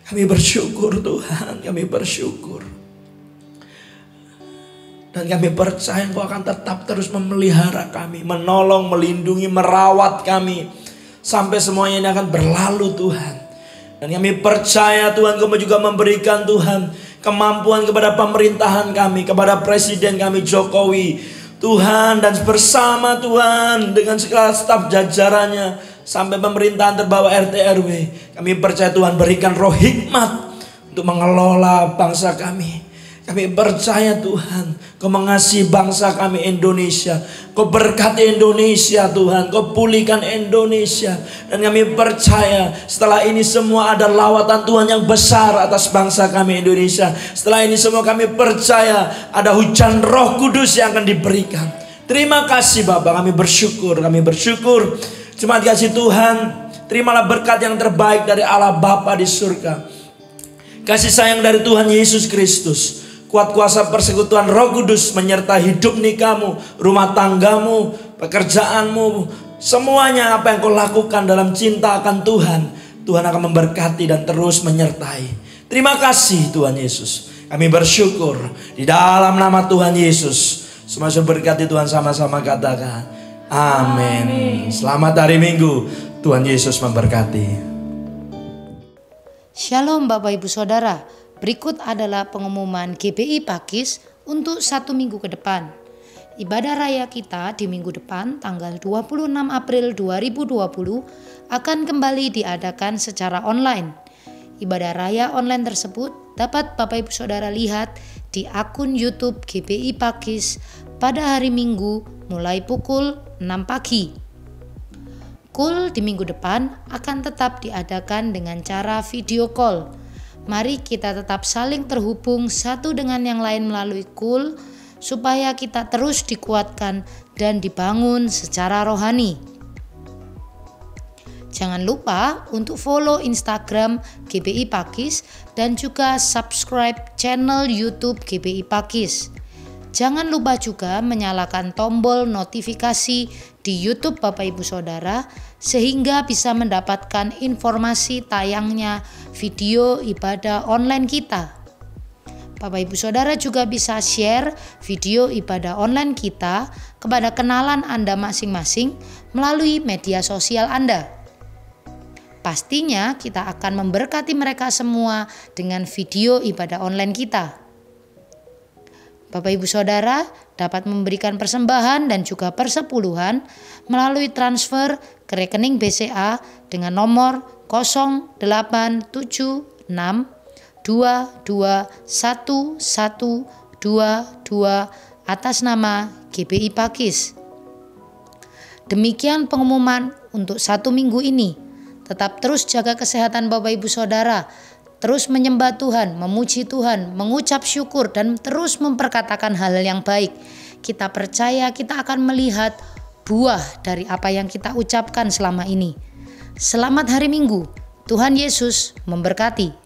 Kami bersyukur Tuhan, kami bersyukur. Dan kami percaya Engkau akan tetap terus memelihara kami, menolong, melindungi, merawat kami. Sampai semuanya ini akan berlalu Tuhan. Dan kami percaya Tuhan Engkau juga memberikan Tuhan kemampuan kepada pemerintahan kami, kepada Presiden kami Jokowi. Tuhan, dan bersama Tuhan dengan segala staf jajarannya sampai pemerintahan terbawa RT RW, kami percaya Tuhan berikan roh hikmat untuk mengelola bangsa kami. Kami percaya Tuhan, Kau mengasihi bangsa kami Indonesia. Kau berkati Indonesia Tuhan, Kau pulihkan Indonesia. Dan kami percaya setelah ini semua ada lawatan Tuhan yang besar atas bangsa kami Indonesia. Setelah ini semua kami percaya ada hujan Roh Kudus yang akan diberikan. Terima kasih Bapak, kami bersyukur. Jemaat kasih Tuhan, terimalah berkat yang terbaik dari Allah Bapa di surga. Kasih sayang dari Tuhan Yesus Kristus, kuat kuasa persekutuan Roh Kudus menyertai hidup nikahmu, rumah tanggamu, pekerjaanmu, semuanya apa yang kau lakukan dalam cinta akan Tuhan, Tuhan akan memberkati dan terus menyertai. Terima kasih Tuhan Yesus. Kami bersyukur di dalam nama Tuhan Yesus. Semua berkati Tuhan sama-sama katakan amin. Selamat hari Minggu. Tuhan Yesus memberkati. Shalom Bapak Ibu Saudara. Berikut adalah pengumuman GBI Pakis untuk 1 minggu ke depan. Ibadah raya kita di minggu depan tanggal 26 April 2020 akan kembali diadakan secara online. Ibadah raya online tersebut dapat Bapak Ibu Saudara lihat di akun YouTube GBI Pakis pada hari Minggu mulai pukul 6 pagi. KUL di minggu depan akan tetap diadakan dengan cara video call. Mari kita tetap saling terhubung satu dengan yang lain melalui KUL supaya kita terus dikuatkan dan dibangun secara rohani. Jangan lupa untuk follow Instagram GBI Pakis dan juga subscribe channel YouTube GBI Pakis. Jangan lupa juga menyalakan tombol notifikasi di YouTube Bapak Ibu Saudara sehingga bisa mendapatkan informasi tayangnya video ibadah online kita. Bapak Ibu Saudara juga bisa share video ibadah online kita kepada kenalan Anda masing-masing melalui media sosial Anda. Pastinya kita akan memberkati mereka semua dengan video ibadah online kita. Bapak Ibu Saudara dapat memberikan persembahan dan juga persepuluhan melalui transfer ke rekening BCA dengan nomor 0876221122 atas nama GBI Pakis. Demikian pengumuman untuk 1 minggu ini. Tetap terus jaga kesehatan Bapak Ibu Saudara. Terus menyembah Tuhan, memuji Tuhan, mengucap syukur dan terus memperkatakan hal yang baik. Kita percaya kita akan melihat buah dari apa yang kita ucapkan selama ini. Selamat hari Minggu. Tuhan Yesus memberkati.